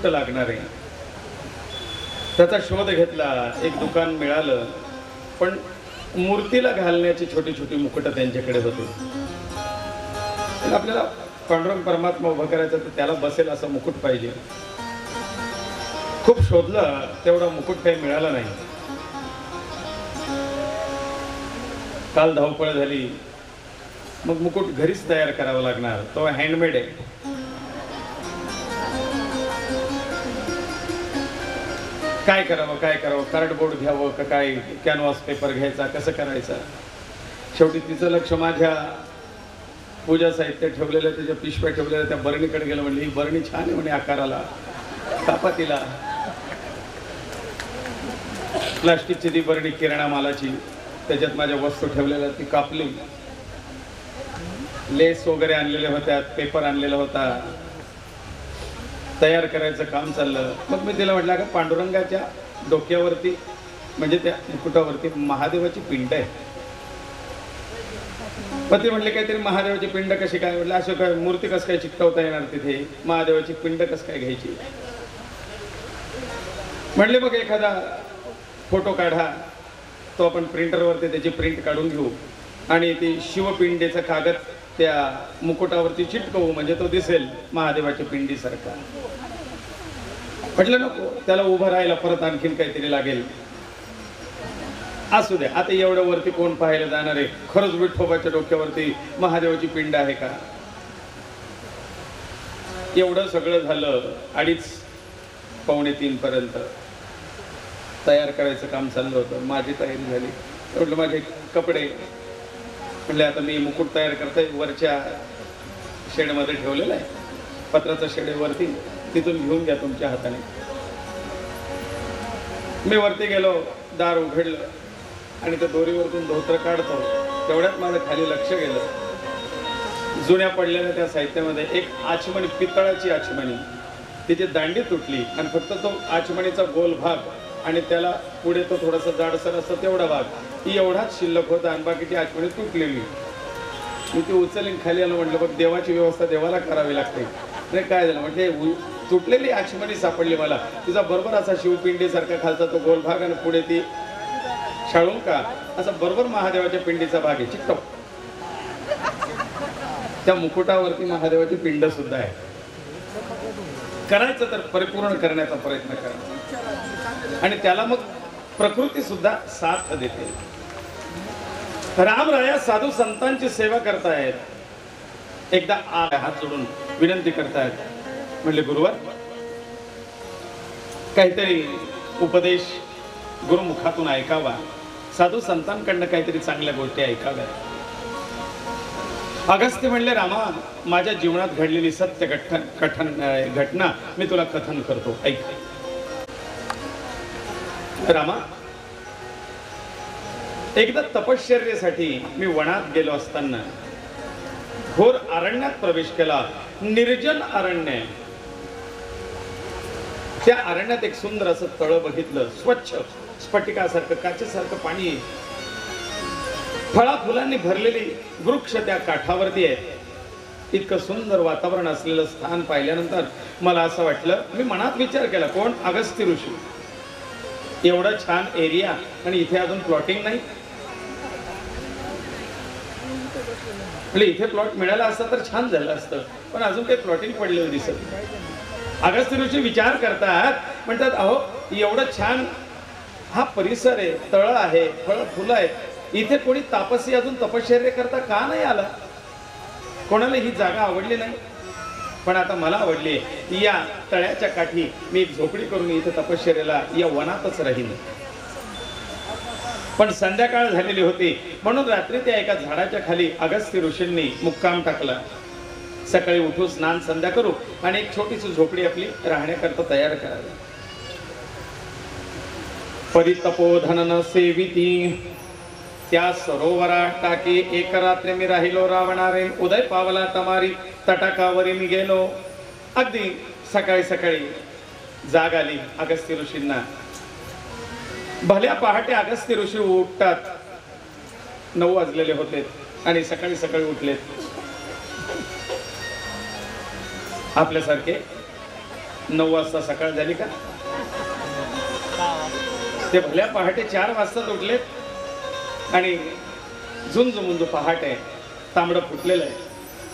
लागणार आहे. त्याचा शोध घेतला, एक दुकान मिळालं, पण मूर्तीला घालण्याची छोटी छोटी मुकुट त्यांच्याकडे होते. आपल्याला पांडुरंग परमात्मा उभा करायचा तर त्याला बसेल असं मुकुट पाहिजे. खूप शोधलं, तेवढा मुकुट काही मिळाला नाही. काल धावपळ झाली, मग मुकुट घरीच तयार करावा लागणार. तो हँडमेड आहे. काय करावं कार्डबोर्ड घ्यावं का काय, कॅनव्हास पेपर घ्यायचा, कसं करायचं. शेवटी तिचं लक्ष माझ्या पूजा साहित्य ठेवलेलं, त्याच्या पिशव्या ठेवलेल्या त्या बरणीकडे गेलं. म्हणली ही बरणी छान आहे म्हणे आकाराला, कापा तिला. प्लास्टिकची ती बरणी किराणा मालाची, त्याच्यात माझ्या वस्तू ठेवलेल्या, ती कापली. लेस वगैरे आणलेल्या होत्या, पेपर आणलेला होता, तयार करायचं काम चाललं. मग मी तिला म्हटलं का पांडुरंगाच्या डोक्यावरती म्हणजे त्या मुकुटावरती महादेवाची पिंड आहे. मग ते म्हटले काहीतरी महादेवाची पिंड कशी काय. म्हटलं असं काय मूर्ती कसं काय चिकटवता येणार तिथे, महादेवाची पिंड कसं काय घ्यायची. म्हटले मग एखादा फोटो काढा, तो आपण प्रिंटरवरती त्याची प्रिंट काढून घेऊ आणि ती शिवपिंडीचा कागद त्या मुकुटावरती चिटकवू, म्हणजे तो दिसेल महादेवाच्या पिंडीसारखा. म्हटलं नको, त्याला उभं राहायला परत आणखीन काहीतरी लागेल. असू द्या, आता एवढं वरती कोण पाहायला जाणार आहे. खरंच विठोबाच्या डोक्यावरती महादेवाची पिंड आहे का. एवढं सगळं झालं. 2:30-3 पर्यंत तयार करायचं काम चाललं होतं. माझी तयारी झाली. म्हटलं माझे कपडे, म्हटलं आता मी मुकुट तयार करतोय, वरच्या शेडमध्ये ठेवलेलं आहे, पत्राचं शेड वरती, तिथून घेऊन घ्या तुमच्या हाताने. मी वरती गेलो, दार उघडलं आणि त्या दोरीवरतून धोतर काढतो, तेवढ्यात माझं खाली लक्ष गेलं. जुन्या पडलेल्या त्या साहित्यामध्ये एक आचमणी, पितळाची आचमणी, तिची दांडी तुटली आणि फक्त तो आचमणीचा गोल भाग आणि त्याला पुढे तो थोडासा जाडसर असतो तेवढा भाग, ती एवढाच शिल्लक होता आणि बाकीची आचमणी तुटलेली. मी ती उचलून खाली आलो. म्हटलं बघ, देवाची व्यवस्था देवाला करावी लागते. नाही काय झालं, म्हणजे तुटलेली आचमणी सापडली मला. तिचा बरोबर असा शिवपिंडीसारखा खालचा तो गोल भाग आणि पुढे ती शाळून का असा बरोबर महादेवाच्या पिंडीचा भाग आहे, चिकटव. त्या मुकुटावरती महादेवाची पिंड सुद्धा आहे. करायचं तर परिपूर्ण करण्याचा प्रयत्न करा आणि त्याला मग प्रकृती सुद्धा साथ देते. रामराया साधू संतांची सेवा करतायत. एकदा हात जोडून विनंती करतायत. म्हणले गुरुवर, काहीतरी उपदेश गुरुमुखातून ऐकावा, साधू संतांकडनं काहीतरी चांगल्या गोष्टी ऐकाव्या. अगस्त्य म्हणले, रामा, माझ्या जीवनात घडलेली सत्य घटना मी तुला कथन करतो, ऐक. रामा, एकदा तपश्चर्येसाठी मी वनात गेलो असताना घोर अरण्यात प्रवेश केला. निर्जन अरण्य. त्या अरण्यात एक सुंदर असं तळ बघितलं, स्वच्छ स्फटिकासारखं, काचेसारखं पाणी, फळा फुलांनी भरलेली वृक्ष त्या काठावरती आहे. इतकं सुंदर वातावरण असलेलं स्थान पाहिल्यानंतर मला असं वाटलं, मी मनात विचार केला, कोण, अगस्त्य ऋषी. एवढा छान एरिया आणि इथे अजून प्लॉटिंग नाही. म्हणजे इथे प्लॉट मिळाला असता तर छान झालं असतं, पण अजून काही प्लॉटिंग पडलेलं दिसत नाही. अगस्त्य ऋषी विचार करतात, म्हणतात, अहो एवढं छान हा परिसर आहे, तळ आहे, फळ फुलं आहेत, इथे कोणी तापसी अजून तपश्चर्य करता का नाही आला. कोणाला ही जागा आवडली नाही, पण आता मला आवडली. या तळ्याच्या काठी मी एक झोपडी करून इथे तपश्चर्याला या वनातच राहीन. पण संध्याकाळ झालेली होती, म्हणून रात्री त्या एका झाडाच्या खाली अगस्त्य ऋषींनी मुक्काम टाकला. सकाळी उठू, स्नान संध्या करू आणि एक छोटीशी झोपडी आपली राहण्याकरता तयार करावी. परितपोधन सेविती त्या सरोवरात टाकी एक रात्री मी राहिलो रावणारे. उदय पावला तमारी तटाकावरी मी गेलो. अगदी सकाळी सकाळी जाग आली अगस्त्य ऋषींना. भल्या पहाटे अगस्त्य ऋषी उठतात. 9 वाजलेले होते आणि सकाळी सकाळी उठलेत. आपल्यासारखे 9 वाजता सकाळ झाली का? ते भल्या पहाटे 4 वाजता उठलेत आणि झुंज पहाट आहे, तांबडं फुटलेलं आहे,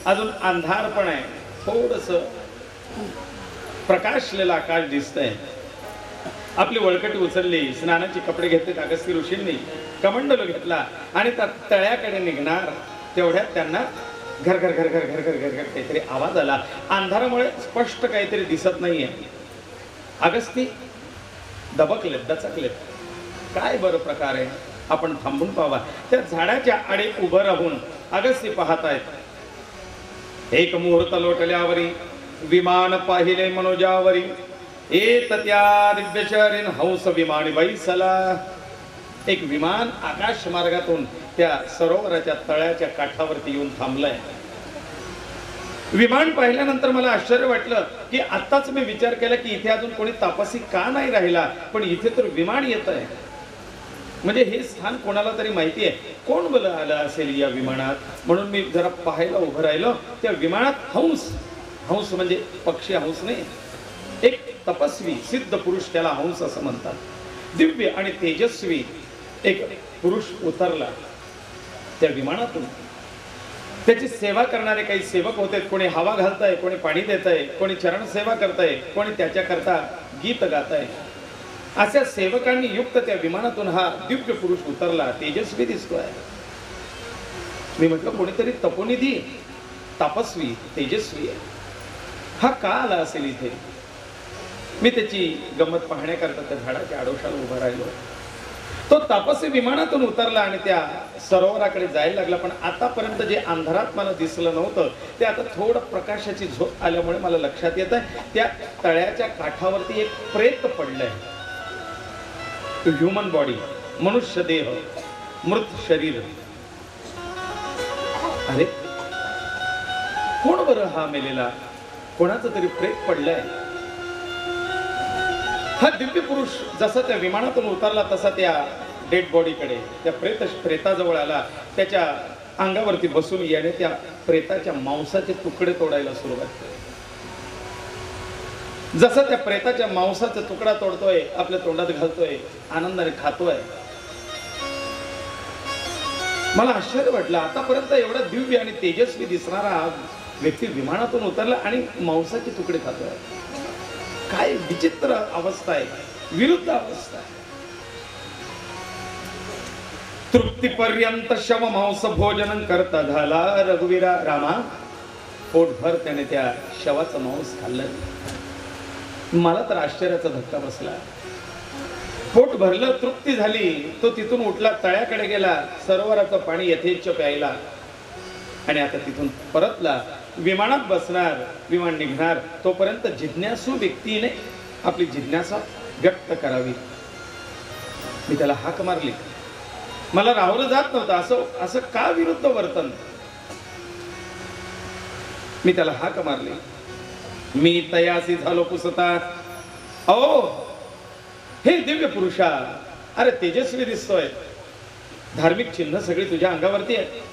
अजून अंधार पण आहे, थोडस प्रकाशलेलं आकाश दिसतंय. आपली वळकटी उचलली, स्नानाचे कपडे घेतले अगस्त्य ऋषींनी, कमंडलू घेतला आणि त्या तळ्याकडे निघणार तेवढ्यात त्यांना घर घर घर घर घर घर घर घर काहीतरी आवाज आला. अंधारामुळे स्पष्ट काहीतरी दिसत नाहीये. अगस्ती दबकलेत, दचकलेत. काय बरं प्रकार आहे, आपण थांबून पाहावा. त्या झाडाच्या आडे उभं राहून अगस्ती पाहतायत. एक मुहूर्त लोटल्यावरी विमान पाहिले मनोजावरी, येत त्या दिव्यशरीन हंस विमानी बैसला. एक विमान आकाश मार्गातून त्या सरोवराच्या तळ्याच्या काठावरती येऊन थांबलंय. विमान पाहिल्यानंतर मला आश्चर्य वाटलं की आत्ताच मी विचार केला की इथे अजून कोणी तापसी का नाही राहिला, पण इथे तर विमान येत आहे. म्हणजे हे स्थान कोणाला तरी माहिती आहे. कोण बरं आलं असेल या विमानात? म्हणून मी जरा पाहायला उभं राहिलो. त्या विमानात हंस, हंस म्हणजे पक्षी हंस नाही, एक तपस्वी सिद्ध पुरुष, त्याला हंस असं म्हणतात. दिव्य आणि तेजस्वी एक पुरुष उतरला त्या विमानातून. त्याची सेवा करणारे काही सेवक होते. कोणी हवा घालताय, कोणी पाणी देताय, कोणी चरण सेवा करताय, कोणी त्याच्याकरता गीत गाताय. अशा सेवकांनी युक्त त्या विमानातून हा दिव्य पुरुष उतरला. तेजस्वी दिसतोय. मी म्हटलं कोणीतरी तपोनिधी, तपस्वी, तेजस्वी आहे. हा का आला असेल इथे? मी त्याची गंमत पाहण्याकरता त्या झाडाच्या आडोशाला उभा राहिलो. तो तापसी विमानातून उतरला आणि त्या सरोवराकडे जायला लागला. पण आतापर्यंत जे अंधारात मला दिसलं नव्हतं ते आता थोडं प्रकाशाची झोप आल्यामुळे मला लक्षात येत आहे. त्या तळ्याच्या काठावरती एक प्रेत पडलंय. ह्युमन बॉडी, मनुष्य देह, मृत शरीर. अरे कोण बरं हा मेलेला? कोणाचं तरी प्रेत पडलंय. हा दिव्य पुरुष जसा त्या विमानातून उतरला तसा त्या डेड बॉडीकडे, त्या प्रेताजवळ आला. त्याच्या अंगावरती बसून याने त्या प्रेताच्या मांसाचे तुकडे तोडायला सुरुवात केली. जसा त्या प्रेताच्या मांसाचा तुकडा तोडतोय, आपल्या तोंडात घालतोय, आनंदाने खातोय. मला आश्चर्य वाटलं. आतापर्यंत एवढा दिव्य आणि तेजस्वी दिसणारा हा व्यक्ती विमानातून उतरला आणि मांसाचे तुकडे खातोय. काय विचित्र अवस्था आहे, विरुद्ध अवस्था आहे. तृप्तीपर्यंत शव मांस भोजन करता झाला रघुवीरा रामा. पोटभर त्याने त्या शवाचं मांस खाल्लं. मला तर आश्चर्याचा धक्का बसला. पोट भरलं, तृप्ती झाली. तो तिथून उठला, तळ्याकडे गेला, सरोवराचं पाणी यथेच्छ प्यायला आणि आता तिथून परतला. विमानात बसणार, विमान निघणार. तोपर्यंत जिज्ञासू व्यक्तीने आपली जिज्ञासा व्यक्त करावी. मी त्याला हाक मारली. मला राहुलं जात नव्हतं असं का विरुद्ध वर्तन. मी त्याला हाक मारली. मी तयासी झालो पुसता. अहो हे दिव्य पुरुषा, अरे तेजस्वी दिसतोय, धार्मिक चिन्ह सगळी तुझ्या अंगावरती आहे.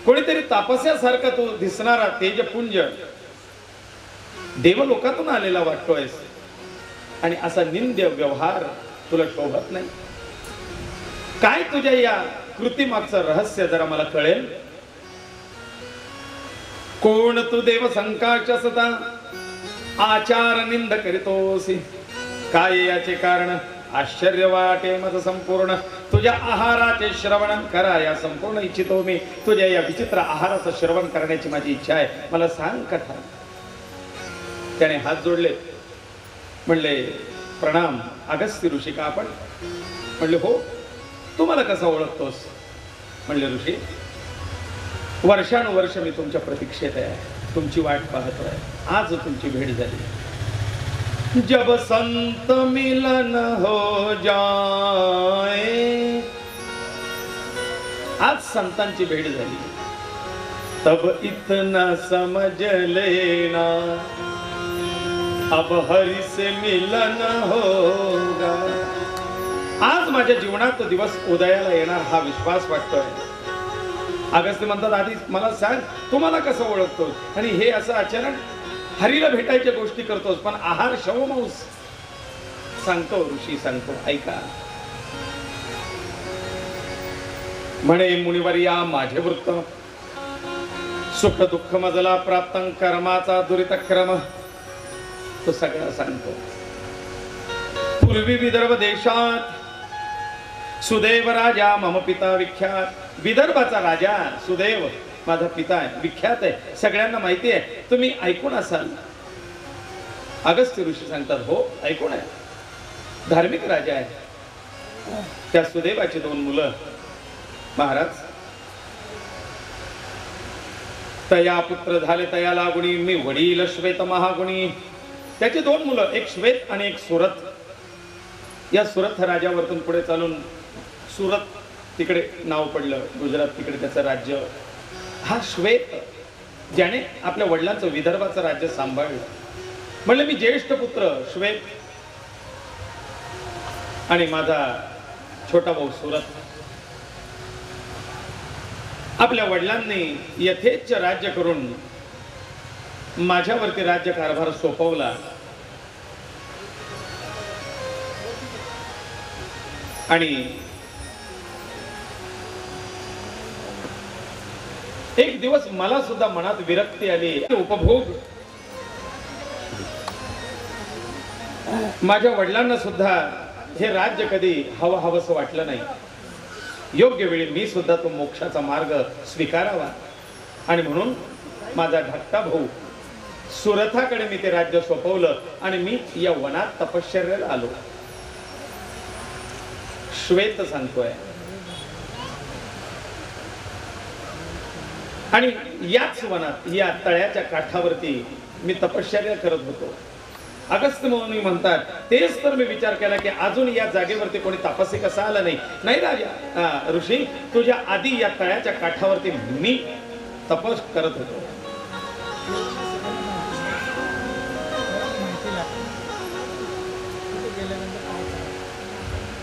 कोणीतरी तापस्यासारखा तू दिसणारा तेजपुंज देवलोकातून आलेला वाटतोयस आणि असा निंद्य व्यवहार तुला शोभत नाही. काय तुझ्या या कृतीमागचं रहस्य जरा मला कळेल. कोण तू देव संकाशसता आचार निंद करीतोसी. काय याचे कारण आश्चर्य वाटे मत संपूर्ण. तुझ्या आहाराचे श्रवण करा या संपूर्ण इच्छितो मी. तुझ्या या विचित्र आहाराचं श्रवण करण्याची माझी इच्छा आहे. मला सांग कथा. त्याने हात जोडले. म्हणले प्रणाम अगस्त्य ऋषी, का आपण? म्हणले हो. तू मला कसं ओळखतोस? म्हणले ऋषी, वर्षानुवर्ष मी तुमच्या प्रतीक्षेत आहे, तुमची वाट पाहतोय. आज तुमची भेट झाली. जब संत मिलन हो जाए. आज संतांची भेट झाली. तब इतना समझ लेना अब हरि से मिलन होगा. आज माझ्या जीवनात तो दिवस उदयाला येणार हा विश्वास वाटतोय. अगस्त्य म्हणतात आधी मला सांग तू मला कसं ओळखतोस? आणि हे असं अचानक हरीला भेटायच्या गोष्टी करतोस, पण आहार शवमांस सांगतो ऋषी, सांगतो ऐका. म्हणे मुनिवर्या माझे वृत्त, सुख दुःख मजला प्राप्त कर्माचा दुरित क्रम तो सगळा सांगतो. पूर्वी विदर्भ देशात सुदैव राजा मम पिता विख्यात. विदर्भाचा राजा सुदैव माझा पिता आहे, विख्यात आहे, सगळ्यांना माहिती आहे. तुम्ही ऐकून असाल. अगस्त्य ऋषी सांगतात हो ऐकून आहे. धार्मिक राजा आहे. त्या सुदैवाची 2 मुलं महाराज. तया पुत्र झाले तया लागुणी, मी वडील श्वेत महागुणी. त्याची 2 मुलं, एक श्वेत आणि एक सुरथ. या सुरथ राजावरतून पुढे चालून सुरत तिकडे नाव पडलं, गुजरात तिकडे त्याचं राज्य. हा श्वेत ज्याने आपल्या वडिलांचं विदर्भाचं राज्य सांभाळलं. म्हणलं मी ज्येष्ठ पुत्र श्वेत आणि माझा छोटा भाऊ सुरत. आपल्या वडिलांनी यथेच्छ राज्य करून माझ्यावरती राज्य कारभार सोपवला. आणि एक दिवस मला सुद्धा मनात विरक्ती आली. उपभोग माझ्या वडिलांना सुद्धा हे राज्य कधी हवंसं वाटलं नाही. योग्य वेळी मी सुद्धा तो मोक्षाचा मार्ग स्वीकारावा आणि म्हणून माझा धाकटा भाऊ सुरथाकडे मी ते राज्य सोपवलं आणि मी या वनात तपश्चर्याला आलो. श्वेत सांगतोय. आणि याच वनात या तळ्याच्या काठावरती मी तपश्चर्या करत होतो. अगस्त्य मुनी म्हणतात तेच तर मी विचार केला की अजून या जागेवरती कोणी तापसी कसा आला नाही. नाही राजा ऋषी, तुझ्या आधी या तळ्याच्या काठावरती मी तपस करत होतो.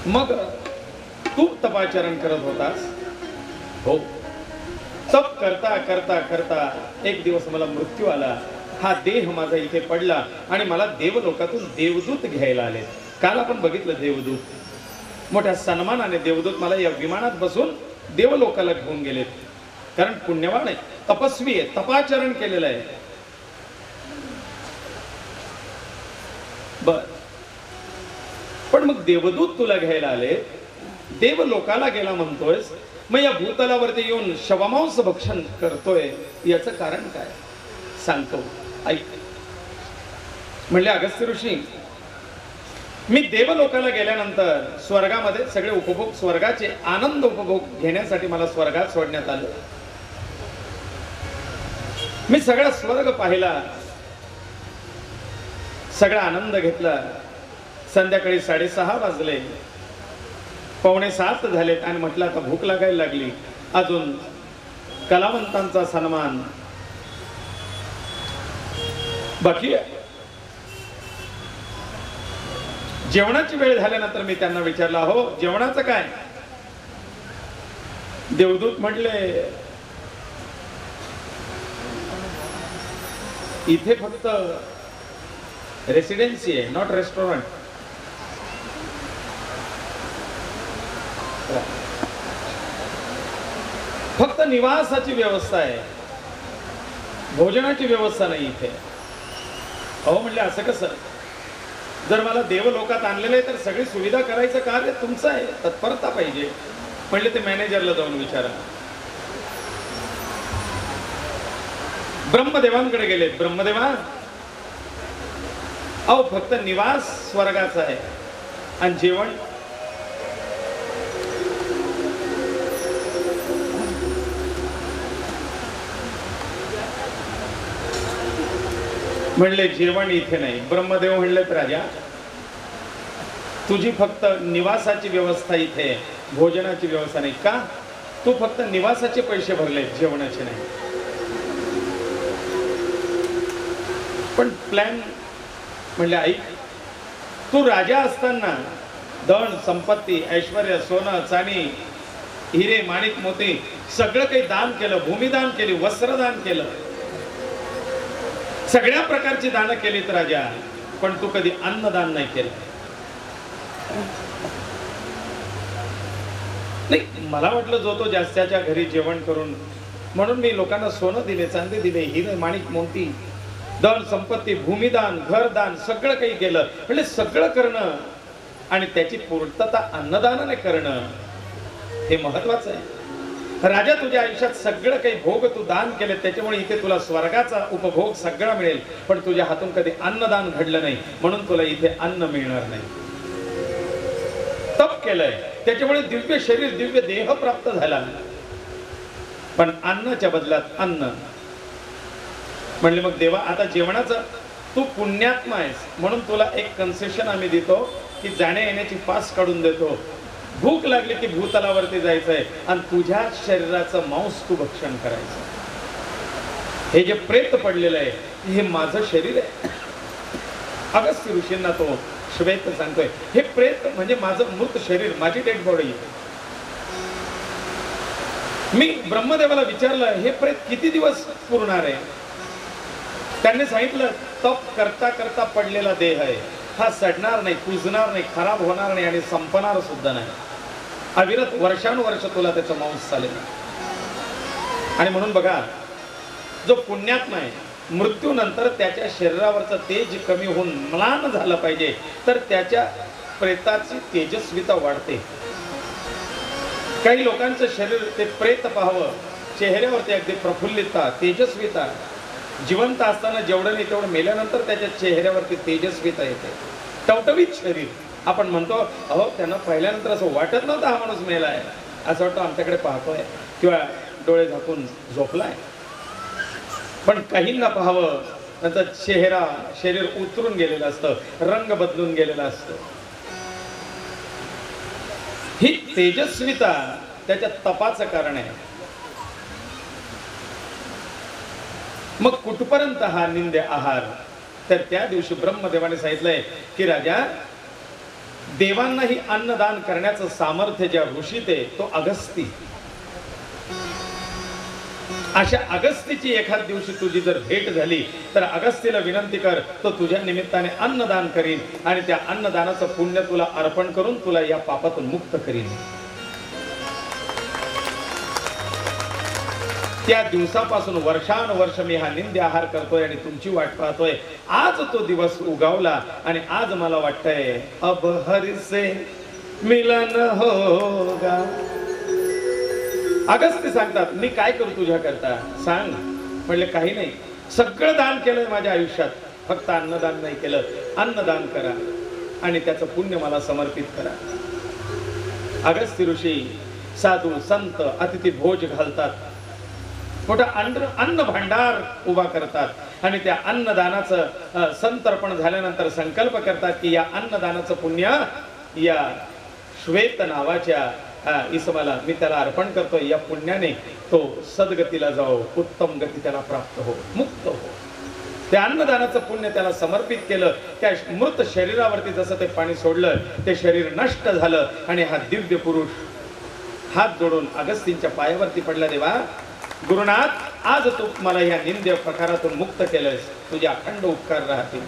मग तू तपाचरण करत होतास. हो. तप करता करता करता एक दिवस मला मृत्यू आला. हा देह माझा इथे पडला आणि मला देवलोकातून देवदूत घ्यायला आले. काल आपण बघितलं देवदूत. मोठ्या सन्मानाने देवदूत मला या विमानात बसून देवलोकाला घेऊन गेलेत. कारण पुण्यवान आहे, तपस्वी आहे, तपाचरण केलेलं आहे. बर, पण मग देवदूत तुला घ्यायला आले, देवलोकाला गेला म्हणतोयस, मग या भूतलावरती येऊन शवमांस भक्षण करतोय, याचं कारण काय सांगतो ऐक. म्हणले अगस्त्य ऋषी, मी देवलोकाला गेल्यानंतर स्वर्गामध्ये सगळे उपभोग, स्वर्गाचे आनंद उपभोग घेण्यासाठी मला स्वर्गात सोडण्यात आलं. मी सगळा स्वर्ग पाहिला, सगळा आनंद घेतला. संध्याकाळी 6:30 वाजले, 6:45 झालेत आणि म्हटलं आता भूक लागायला लागली. अजून कलावंतांचा सन्मान बाकी आहे. जेवणाची वेळ झाल्यानंतर मी त्यांना विचारलं, हो जेवणाचं काय? देवदूत म्हटले, इथे फक्त रेसिडेन्सी आहे, नॉट रेस्टॉरंट. फक्त निवासाची व्यवस्था आहे, भोजनाची व्यवस्था नाही इथे. अहो म्हणले असं कसं? जर मला देवलोकात आणलेलं आहे तर सगळी सुविधा करायचं कार्य तुमचं आहे, तत्परता पाहिजे. म्हणले ते मॅनेजरला जाऊन विचारा. ब्रह्मदेवांकडे गेले. ब्रह्मदेवा, अहो फक्त निवास स्वर्गाचा आहे आणि जेवण म्हणले जेवण इथे नाही. ब्रह्मदेव म्हणलेत राजा, तुझी फक्त निवासाची व्यवस्था इथे, भोजनाची व्यवस्था नाही. का? तू फक्त निवासाचे पैसे भरले, जेवणाचे नाही. पण प्लॅन म्हणले ऐक, तू राजा असताना धन संपत्ती ऐश्वर्य सोनं चांदी हिरे माणिक मोती सगळं काही दान केलं, भूमिदान केली, वस्त्रदान केलं. सगळ्या प्रकारची दानं केलीत राजा, पण तू कधी अन्नदान नाही केलं. नाही, मला वाटलं जो तो जास्त्याच्या घरी जेवण करून, म्हणून मी लोकांना सोनं दिले, चांदी दिले, हिरे माणिक मोती, धन संपत्ती, भूमिदान, घरदान, सगळं काही केलं. म्हणजे सगळं करणं आणि त्याची पूर्तता अन्नदानाने करणं हे महत्वाचं आहे. राजा, तुझ्या आयुष्यात सगळं काही भोग तू दान केले, त्याच्यामुळे इथे तुला स्वर्गाचा उपभोग सगळा मिळेल, पण तुझ्या हातून कधी अन्नदान घडलं नाही, म्हणून तुला इथे अन्न मिळणार नाही. तप केलंय, त्याच्यामुळे दिव्य शरीर, दिव्य देह प्राप्त झाला, पण अन्नाच्या बदलात अन्न. म्हणले मग देवा, आता जेवणाचं तू पुण्यात्मा आहेस, म्हणून तुला एक कन्सेशन आम्ही देतो की जाण्या येण्याची पास काढून देतो. भूक लागली की भूतलावरती जायचंय आणि तुझ्या शरीराचं मांस तू भक्षण करायचं. हे जे प्रेत पडलेलं आहे हे माझं शरीर आहे. अगस्त्य ऋषींना तो श्वेत सांगतोय, हे प्रेत म्हणजे माझं मृत शरीर, माझी डेड बॉडी. मी ब्रह्मदेवाला विचारलं, हे प्रेत किती दिवस पुरणार आहे? त्यांनी सांगितलं, तप करता करता पडलेला देह आहे हा, सडणार नाही, कुजणार नाही, खराब होणार नाही आणि संपणार सुद्धा नाही. अविरत वर्षानुवर्ष तुला त्याचं मांस चालेल. आणि म्हणून बघा, जो पुण्यात्मा आहे, मृत्यूनंतर त्याच्या शरीरावरचं तेज कमी होऊन म्लान झालं पाहिजे, तर त्याच्या प्रेताची तेजस्विता वाढते. काही लोकांचं शरीर ते प्रेत पाहावं, चेहऱ्यावरती अगदी प्रफुल्लितता, तेजस्विता, जिवंत असताना जेवढं नाही तेवढं मेल्यानंतर त्याच्या चेहऱ्यावरती तेजस्विता येते. टवटवीत शरीर. आपण म्हणतो, अहो त्यांना पाहिल्यानंतर असं वाटत नव्हतं हा माणूस मेला आहे, असं वाटतं आमच्याकडे पाहतोय किंवा डोळे झाकून झोपलाय. पण काहींना पाहावं, त्यांचा चेहरा, शरीर उतरून गेलेलं असतं, रंग बदलून गेलेला असतो. ही तेजस्विता त्याच्या तपाचं कारण आहे. मग कुठपर्यंत हा निंद्य आहार? तर त्या दिवशी ब्रह्मदेवाने सांगितलंय की राजा, देवांनाही अन्नदान करण्याचं सामर्थ्य ज्या ऋषीत आहे तो अगस्ती. अशा अगस्तीची एखाद दिवशी तुझी जर भेट झाली तर अगस्तीला विनंती कर, तो तुझ्या निमित्ताने अन्नदान करीन आणि त्या अन्नदानाचं पुण्य तुला अर्पण करून तुला या पापातून मुक्त करीन. त्या दिवसापासून वर्षानुवर्ष मी हा निंद्य आहार करतोय आणि तुमची वाट पाहतोय. आज तो दिवस उगवला आणि आज मला वाटतंय अब हरि से मिलन होगा. अगस्त्य सांगतात, मी काय करू तुझ्या करता सांग. म्हणले काही नाही, सगळं दान केलंय माझ्या आयुष्यात, फक्त अन्नदान नाही केलं. अन्नदान करा आणि त्याचं पुण्य मला समर्पित करा. अगस्त्य ऋषी साधू संत अतिथी भोज घालतात, मोठा अन्न भांडार उभा करतात आणि त्या अन्नदानाचं संतर्पण झाल्यानंतर संकल्प करतात की या अन्नदानाचं पुण्य या श्वेत नावाच्या इसमाला मी त्याला अर्पण करतो. या पुण्याने तो सद्गतीला जाओ, उत्तम गती त्याला प्राप्त हो, मुक्त हो. त्या अन्नदानाचं पुण्य त्याला समर्पित केलं. त्या मृत शरीरावरती जसं ते पाणी सोडलं, ते शरीर नष्ट झालं आणि हा दिव्य पुरुष हात जोडून अगस्तींच्या पायावरती पडला. देवा गुरुनाथ, आज तू मला या निंद्य प्रकारातून मुक्त केलंस, तुझे अखंड उपकार राहतील.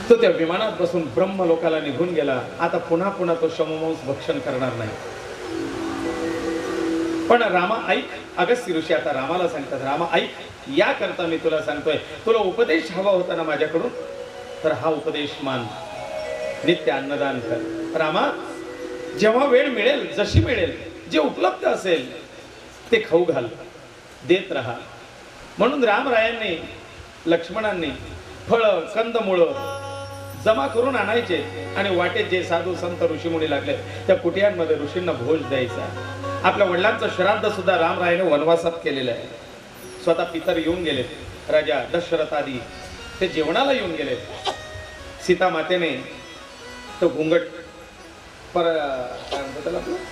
तो त्या विमानात बसून ब्रह्मलोकाला निघून गेला. आता पुन्हा पुन्हा तो शममांस भक्षण करणार नाही. पण रामा ऐक, अगस्त्य ऋषी आता रामाला सांगतात, रामा ऐक, या करता मी तुला सांगतोय, तुला उपदेश हवा होता ना माझ्याकडून, तर हा उपदेश मान, नित्य अन्नदान कर. रामा, जेव्हा वेळ मिळेल, जशी मिळेल, जे उपलब्ध असेल ते खाऊ घाल, देत राहा. म्हणून रामरायांनी, लक्ष्मणांनी फळं, कंदमुळं जमा करून आणायचे आणि वाटेत जे साधू संत ऋषीमुनी लागले त्या कुटियांमध्ये ऋषींना भोज द्यायचा. आपल्या वडिलांचं श्राद्ध सुद्धा रामरायाने वनवासात केलेलं आहे. स्वतः पितर येऊन गेलेत, राजा दशरथ आदी ते जेवणाला येऊन गेलेत. सीता मातेने तो घुंगट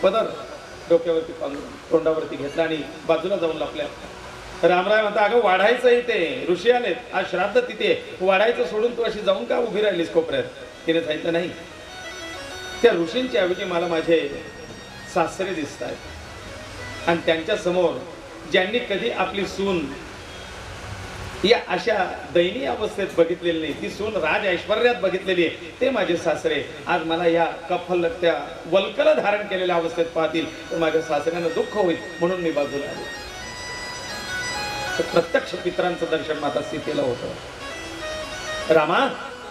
पदर डोक्यावरती तोंडावरती घेतला आणि बाजूला जाऊन लपल्या. रामराय म्हणता, अगं वाढायचं इथे, ऋषी आलेत, आज श्राद्ध तिथे, वाढायचं सोडून तू अशी जाऊन का उभी राहिलीस कोपऱ्यात? तिने सांगितलं नाही, त्या ऋषींच्या ऐवजी मला माझे सासरे दिसत आहेत आणि त्यांच्या समोर ज्यांनी कधी आपली सून या अशा दयनीय अवस्थेत बघितलेली नाही, ती सून राज ऐश्वर्यात बघितलेली आहे. ते माझे सासरे आज मला या कफल त्या वल्कल धारण केलेल्या अवस्थेत पाहतील तर माझ्या सासऱ्यांना दुःख होईल म्हणून मी बाजूला आलो. प्रत्यक्ष पितरांचं दर्शन माता सीतेला होतं. रामा,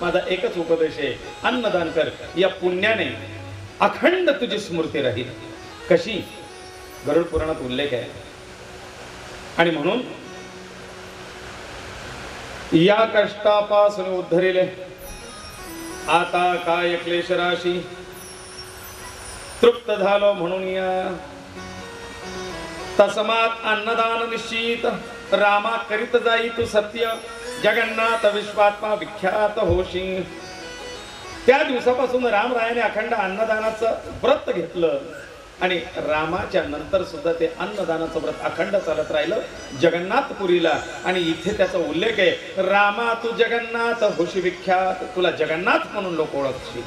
माझा एकच उपदेश आहे, अन्नदान कर. या पुण्याने अखंड तुझी स्मृती राहील. कशी? गरुड पुराणात उल्लेख आहे. आणि म्हणून या कष्टापासून उद्धरिले आता काय क्लेश राशी तृप्त झालो म्हणून या तस्मात अन्नदान निश्चित रामा करीत जाई तू सत्य जगन्नाथ विश्वात्मा विख्यात होशी. त्या दिवसापासून रामरायाने अखंड अन्नदानाचं व्रत घेतलं आणि रामाच्या नंतर सुद्धा ते अन्नदानाचं व्रत अखंड चालत राहिलं जगन्नाथपुरीला. आणि इथे त्याचा उल्लेख आहे, रामा तू जगन्नाथ होशी विख्यात. तुला जगन्नाथ म्हणून लोक ओळखतील.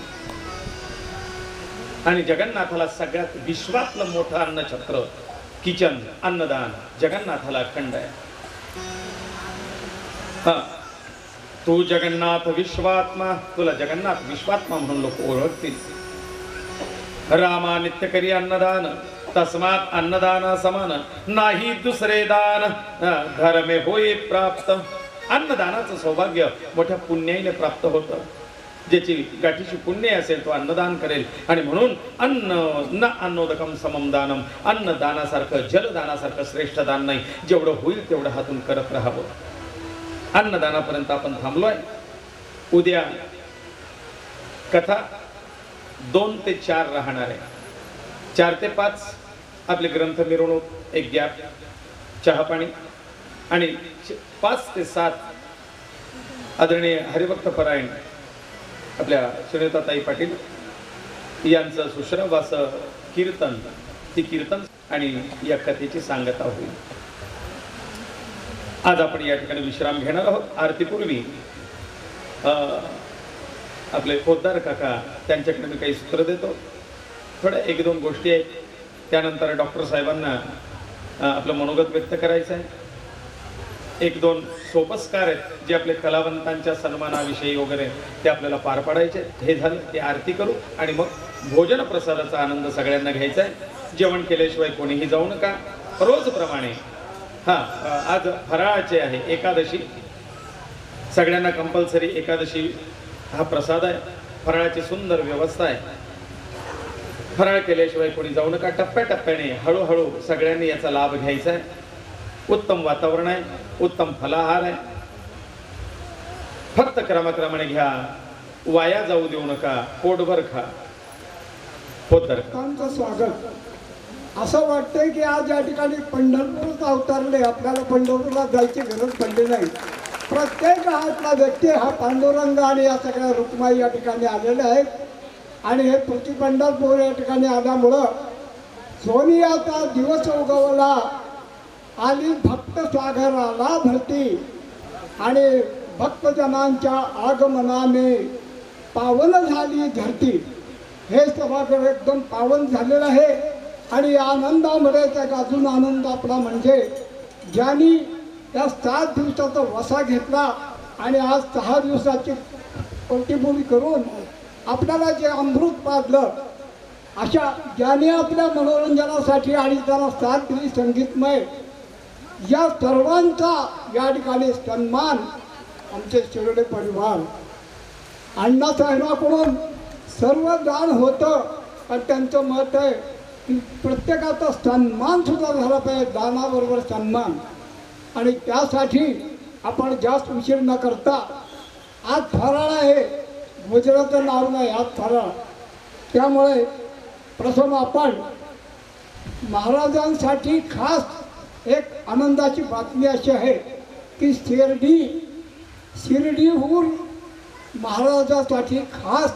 आणि जगन्नाथाला सगळ्यात विश्वातलं मोठं अन्नछत्र किचन अन्नदान जगन्नाथाला अखंड आहे. तू जगन्नाथ विश्वात्मा, तुला जगन्नाथ विश्वात्मा म्हणून लोक ओळखतील. रामा नित्य करी अन्नदान तस्मात अन्नदाना समान नाही दुसरे दान धर्मे होई प्राप्त. अन्नदानाचं सौभाग्य मोठ्या पुण्याईने प्राप्त होतं. ज्याची गाठीची पुण्य असेल तो अन्नदान करेल. आणि म्हणून अन्न न अन्नोदकम समम दानम, अन्नदानासारखं जलदानासारखं श्रेष्ठ दान नाही. जेवढं होईल तेवढं हातून करत राहावं. अन्नदानापर्यंत आपण थांबलोय. उद्या कथा 2 ते 4 राहणार आहे. 4 ते 5 आपले ग्रंथ मिरवणूक, एक गॅप, चहा पाणी. आणि 5 ते 7 आदरणीय हरिभक्त परायण आपल्या सुनीताताई पाटील यांचं सुश्रव असं कीर्तन, ती कीर्तन आणि या कथेची सांगता होईल. आज आपण या ठिकाणी विश्राम घेणार आहोत. आरतीपूर्वी आपले पोद्दार काका त्यांच्याकडे मी काही सूत्र देतो. थोड्या 1-2 गोष्टी आहेत. त्यानंतर डॉक्टर साहेबांना आपलं मनोगत व्यक्त करायचं आहे. 1-2 सोपस्कार आहेत जे आपले कलावंतांच्या सन्मानाविषयी वगैरे ते आपल्याला पार पाडायचे. हे झालं की आरती करू आणि मग भोजन प्रसादाचा आनंद सगळ्यांना घ्यायचा आहे. जेवण केल्याशिवाय कोणीही जाऊ नका. रोजप्रमाणे आज फराळाचे आहे, एकादशी. सगळ्यांना कंपल्सरी एकादशी हा प्रसाद आहे. फराळाची सुंदर व्यवस्था आहे. फराळ केल्याशिवाय कोणी जाऊ नका. टप्प्याटप्प्याने हळूहळू सगळ्यांनी याचा लाभ घ्यायचा आहे. उत्तम वातावरण आहे, उत्तम फलाहार आहे. फक्त क्रमाक्रमाने घ्या, वाया जाऊ देऊ नका, पोटभर खा. पोतदारांचं स्वागत. असं वाटतंय की आज या ठिकाणी पंढरपूरच अवतरले. आपल्याला पंढरपूरला जायची गरज पडली नाही. प्रत्येक घरातला व्यक्ती हा पांडुरंग आणि या सगळ्या रुक्माई या ठिकाणी आलेले आहेत. आणि हे पृथ्वी पंढरपूर या ठिकाणी आल्यामुळं सोनियाचा दिवस उगवला आली भक्त सागराला भरती. आणि भक्तजनांच्या आगमनाने पावन झाली धरती. हे सभागृह एकदम पावन झालेलं आहे. आणि या आनंदामध्ये एक अजून आनंद आपला म्हणजे ज्यांनी त्या 7 दिवसाचा वसा घेतला आणि आज 6 दिवसाची पोटीपोटी करून आपल्याला जे अमृत पाजलं, अशा ज्यांनी आपल्या मनोरंजनासाठी आणि त्याला 7 दिवस संगीतमय या सर्वांचा या ठिकाणी सन्मान आमचे शिरोडे परिवार अण्णासाहेबांकडून सर्व दान होतं. पण त्यांचं मत आहे की प्रत्येकाचा सन्मान सुद्धा झाला पाहिजे, दानाबरोबर सन्मान. आणि त्यासाठी आपण जास्त उशीर न करता आज फराळ आहे, गुजरातचं नाव नाही, आज फराळ. त्यामुळे प्रथम आपण महाराजांसाठी खास एक आनंदाची बातमी अशी आहे की शिर्डीहून महाराजांसाठी खास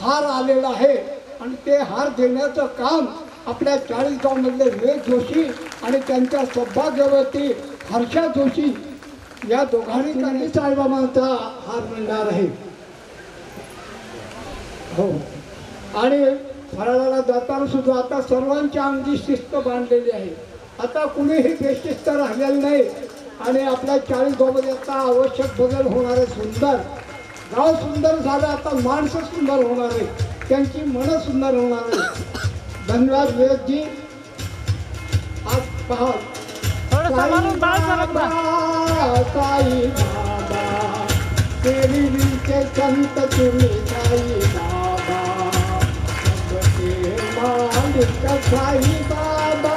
हार आलेला आहे. आणि ते हार देण्याचं काम आपल्या 40गावमधले विवेक जोशी आणि त्यांच्या सौभाग्यवती हर्षा जोशी या दोघांनी साईबाबांचा हार मिळणार आहे. हो. आणि फराळाला जाताना सुद्धा आता सर्वांच्या अंगी शिस्त बांधलेली आहे. आता कुणीही बेशिस्त राहिलेलं नाही. आणि आपल्या 40 गावामध्ये आता आवश्यक बदल होणार आहे. सुंदर गाव सुंदर झालं, आता माणसं सुंदर होणार आहे, त्यांची मनं सुंदर होणार आहे. धन्यवाद विवेकजी. आज पहा साई बाबा तेरी रीचे संत तुम्ही साई बाबा सबके मालिक साई बाबा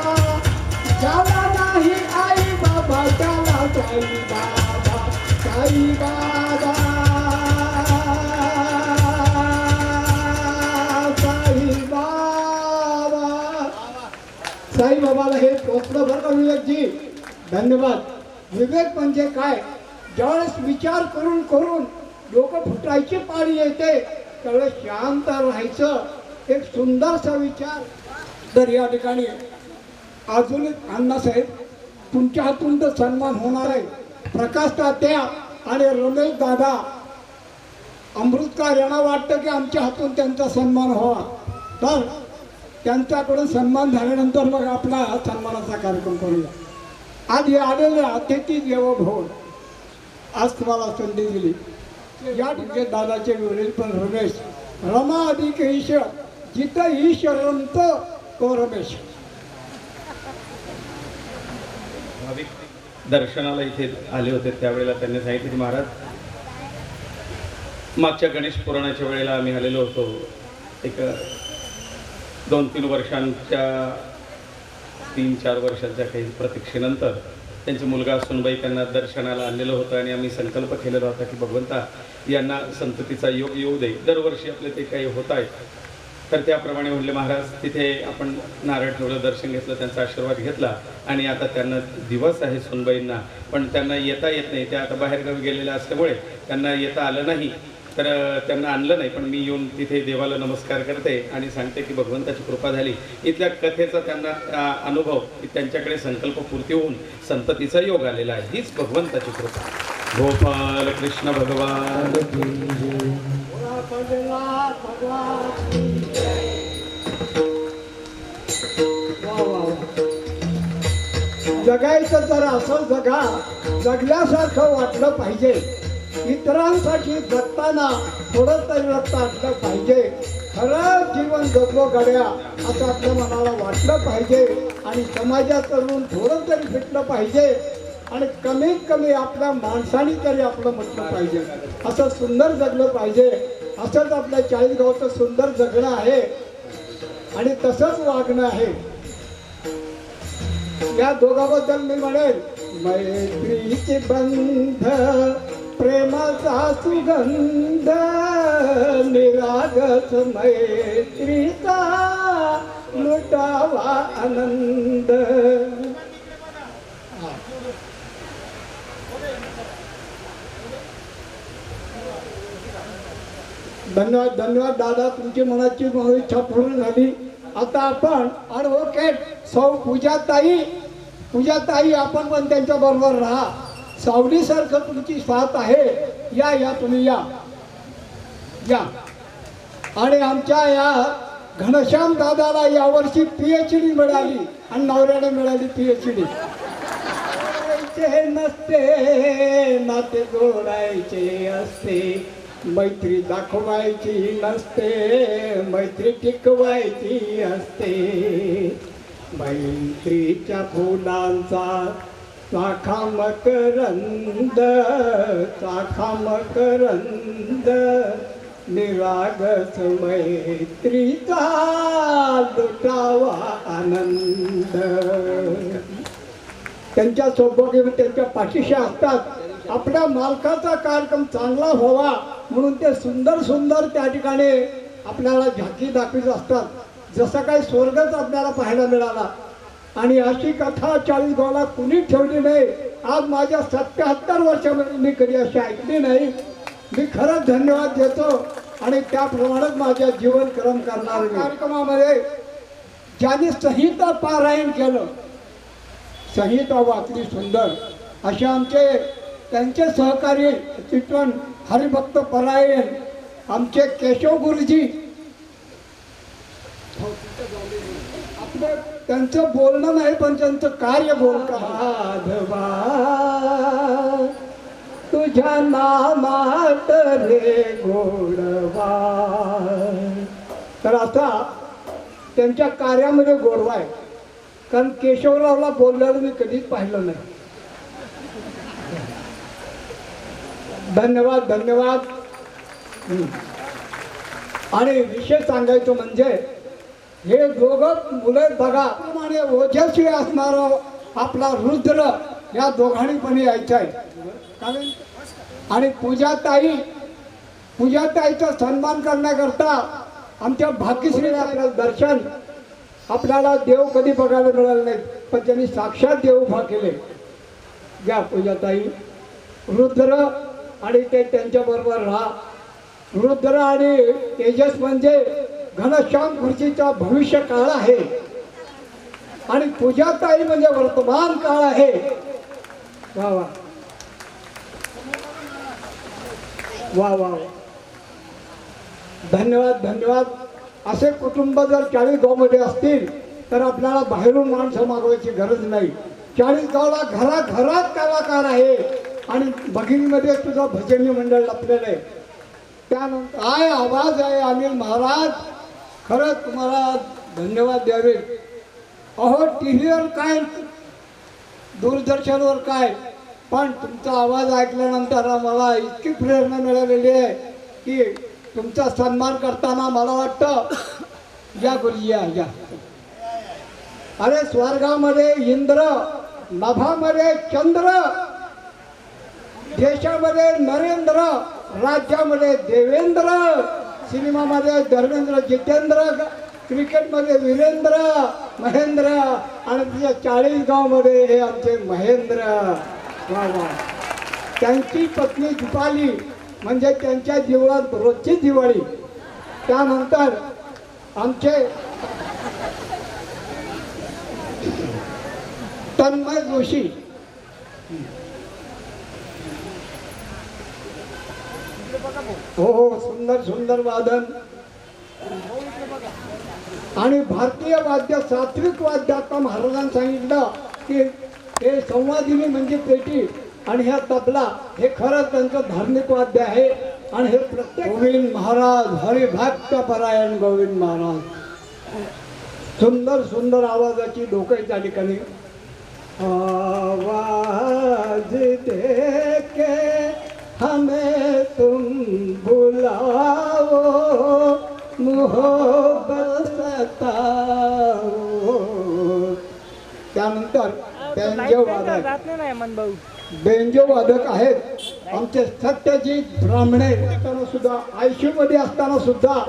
ज्याला नाही आई बाबा त्याला साई बाबा साई बाबा साई बाबा साई बाबाला हे पोचलं बरं का विवेकजी. धन्यवाद. विवेक म्हणजे काय, ज्यावेळेस विचार करून करून डोकं फुटायची पाळी येते त्यावेळेस शांत राहायचं, एक सुंदरसा विचार. तर या ठिकाणी अजून अण्णासाहेब तुमच्या हातून तर सन्मान होणार आहे. प्रकाश तात्या आणि रमेश दादा अमृतकार यांना वाटतं की आमच्या हातून त्यांचा सन्मान व्हावा, तर त्यांच्याकडून सन्मान झाल्यानंतर मग आपला सन्मानाचा कार्यक्रम करूया. आज हे आलेले अतिथी देवो आज तुम्हाला संधी दिली. या ठिकाणी दादाचे वडील पण रमेश, रमा अधिक ईश जिथं ईश रमतं तो रमेश. भाविक दर्शनाला इथे आले होते त्यावेळेला त्यांनी सांगितले की महाराज, मागच्या गणेश पुराणाच्या वेळेला आम्ही आलेलो होतो. एक 2-3 वर्षांच्या 3-4 वर्षांच्या काही प्रतीक्षेनंतर त्यांचा मुलगा सुनबाई त्यांना दर्शनाला आणलेलं होतं आणि आम्ही संकल्प केलेला होता की भगवंता यांना संततीचा योग येऊ दे. दरवर्षी आपले ते काही होत आहे. तर त्याप्रमाणे म्हणले महाराज तिथे आपण नारळ ठेवलं, दर्शन घेतलं, त्यांचा आशीर्वाद घेतला आणि आता त्यांना दिवस आहे सुनबाईंना, पण त्यांना येता येत नाही. त्या आता बाहेरगावी गेलेल्या असल्यामुळे त्यांना येता आलं नाही, तर त्यांना आणलं नाही. पण मी येऊन तिथे देवाला नमस्कार करते आणि सांगते की भगवंताची कृपा झाली. इथल्या कथेचा त्यांना अनुभव की त्यांच्याकडे संकल्पपूर्ती होऊन संततीचा योग आलेला आहे. हीच भगवंताची कृपा. गोपाल कृष्ण भगवान. जगायचं तर असं जगा, जगल्यासारखं वाटलं पाहिजे. इतरांसाठी जगताना थोडं तरी रक्त असलं पाहिजे. खरं जीवन जगलो गड्या असं आपल्या मनाला वाटलं पाहिजे आणि समाजाकडून थोडं तरी भेटलं पाहिजे आणि कमीत कमी आपल्या माणसाने तरी आपलं म्हटलं पाहिजे. असं सुंदर जगलं पाहिजे. असंच आपल्या 40 गावचं सुंदर जगणं आहे आणि तसंच वागणं आहे. या दोघांबद्दल मी म्हणेन, मैत्रीचे बंध प्रेमाचा सुगंध निरागस मैत्रीचा लुटावा आनंद. धन्यवाद. धन्यवाद दादा, तुमची मनाची इच्छा पूर्ण झाली. आता आपण ॲडव्होकेट सौ पूजाताई आपण पण त्यांच्या बरोबर राहा. सावलीसारखं तुमची साथ आहे. या तुम्ही या. आणि आमच्या या घनश्याम दादाला यावर्षी PhD मिळाली आणि नवऱ्याने मिळाली PhD. नसते नाते जोडायचे असते, मैत्री दाखवायची नसते, मैत्री टिकवायची असते. मैत्रीच्या फुलांचा चाखा मकरंद निरागस मैत्रीचा लुटावा आनंद. त्यांच्या सौभाग्य त्यांच्या पाठीशी असतात. आपल्या मालकाचा कार्यक्रम चांगला व्हावा म्हणून ते सुंदर त्या ठिकाणी आपल्याला झाकी दाखवित असतात. जसं काही स्वर्गच आपल्याला पाहायला मिळाला. आणि अशी कथा 40 गावाला कुणी ठेवली नाही. आज माझ्या 77 वर्षामध्ये मी कधी अशी ऐकली नाही. मी खरंच धन्यवाद देतो आणि त्याप्रमाणेच माझ्या जीवन क्रम करणार. कार्यक्रमामध्ये ज्यांनी संहिता पारायण केलं, संहिता वाचली सुंदर, असे आमचे त्यांचे सहकारी चित्रण हरिभक्त परायण आमचे केशव गुरुजी. त्यांचं बोलणं नाही पण त्यांचं कार्य बोलतं. माधवा तुझ्या नामात रे गोडवा. तर आता त्यांच्या कार्यामध्ये गोडवा आहे. कारण केशवरावला बोललेलं मी कधीच पाहिलं नाही. धन्यवाद धन्यवाद. आणि विषय सांगायचं म्हणजे हे दोघं मुलं बघा आणि ओझ्याशी असणारा आपला रुद्र या दोघांनी पण यायचं आहे. कारण आणि पूजाताईचा सन्मान करण्याकरता आमच्या भाग्यश्री आपल्याला दर्शन आपल्याला देव कधी बघायला मिळालं नाही पण त्यांनी साक्षात देव उभा केले. घ्या पूजाताई. रुद्र आणि ते त्यांच्याबरोबर राहा. रुद्र आणि तेजस म्हणजे घनश्याम खुर्चीचा भविष्य काळ आहे आणि पूजाताई म्हणजे वर्तमान काळ आहे. वा वा वा वा. धन्यवाद धन्यवाद. असे कुटुंब जर 40 गावमध्ये असतील तर आपल्याला बाहेरून माणसं मागवायची गरज नाही. 40 गावला घराघरात कलाकार आहे आणि भगिनीमध्ये सुद्धा भजनी मंडळ लपलेलं आहे. त्यानंतर काय आवाज आहे अनिल महाराज. खरंच तुम्हाला धन्यवाद द्यावे. अहो टीव्हीवर काय दूरदर्शनवर काय पण तुमचा आवाज ऐकल्यानंतर मला इतकी प्रेरणा मिळालेली आहे की तुमचा सन्मान करताना मला वाटतं या गुरुजी या. अरे स्वर्गामध्ये इंद्र, नभामध्ये चंद्र, देशामध्ये नरेंद्र, राज्यामध्ये देवेंद्र, सिनेमामध्ये धर्मेंद्र, जितेंद्र, क्रिकेटमध्ये वीरेंद्र, महेंद्र आणि तुझ्या 40 गावमध्ये हे आमचे महेंद्र. वा वा. त्यांची पत्नी दीपाली म्हणजे त्यांच्या जीवनात रोजची दिवाळी. त्यानंतर आमचे तन्मय जोशी हो हो सुंदर सुंदर वादन आणि भारतीय वाद्य सात्विक वाद्य. आता महाराजांनी सांगितलं की हे संवादिनी म्हणजे पेटी आणि ह्या तबला हे खरंच त्यांचं धार्मिक वाद्य आहे आणि हे प्रत्येक गोविंद महाराज हरिभक्त परायण गोविंद महाराज. सुंदर सुंर आवाजाची डोकं त्या ठिकाणी. आवाज दे के हमें तुम बुलाओ मोहब्बत सताओ. त्यानंतर बेंजो वादक आहेत आमचे सत्यजित ब्राह्मणे. असताना सुद्धा आयसीयू मध्ये असताना सुद्धा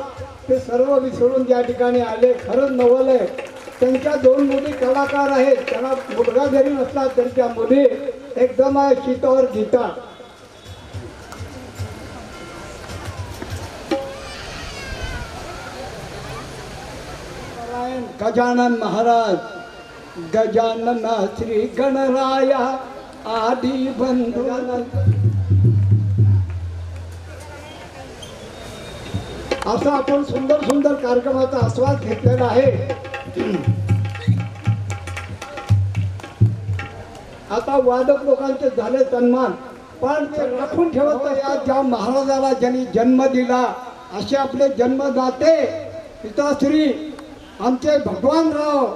ते सर्व विसरून त्या ठिकाणी आले. खरंच नवल आहे. त्यांच्या 2 मुली कलाकार आहेत. त्यांना मुलगा जरी नसला तरी त्या मुली एकदम शीतावर घेतात. गजानन महाराज. गजानन श्री गणराया आदि बंधू. असा आपण सुंदर सुंदर कार्यक्रमाचा आस्वाद घेतलेला आहे. आता वादक लोकांचे झाले सन्मान पण ते राखून ठेवत या ज्या महाराजाला ज्यांनी जन्म दिला असे आपले जन्मदाते पिताश्री आमचे भगवान राव.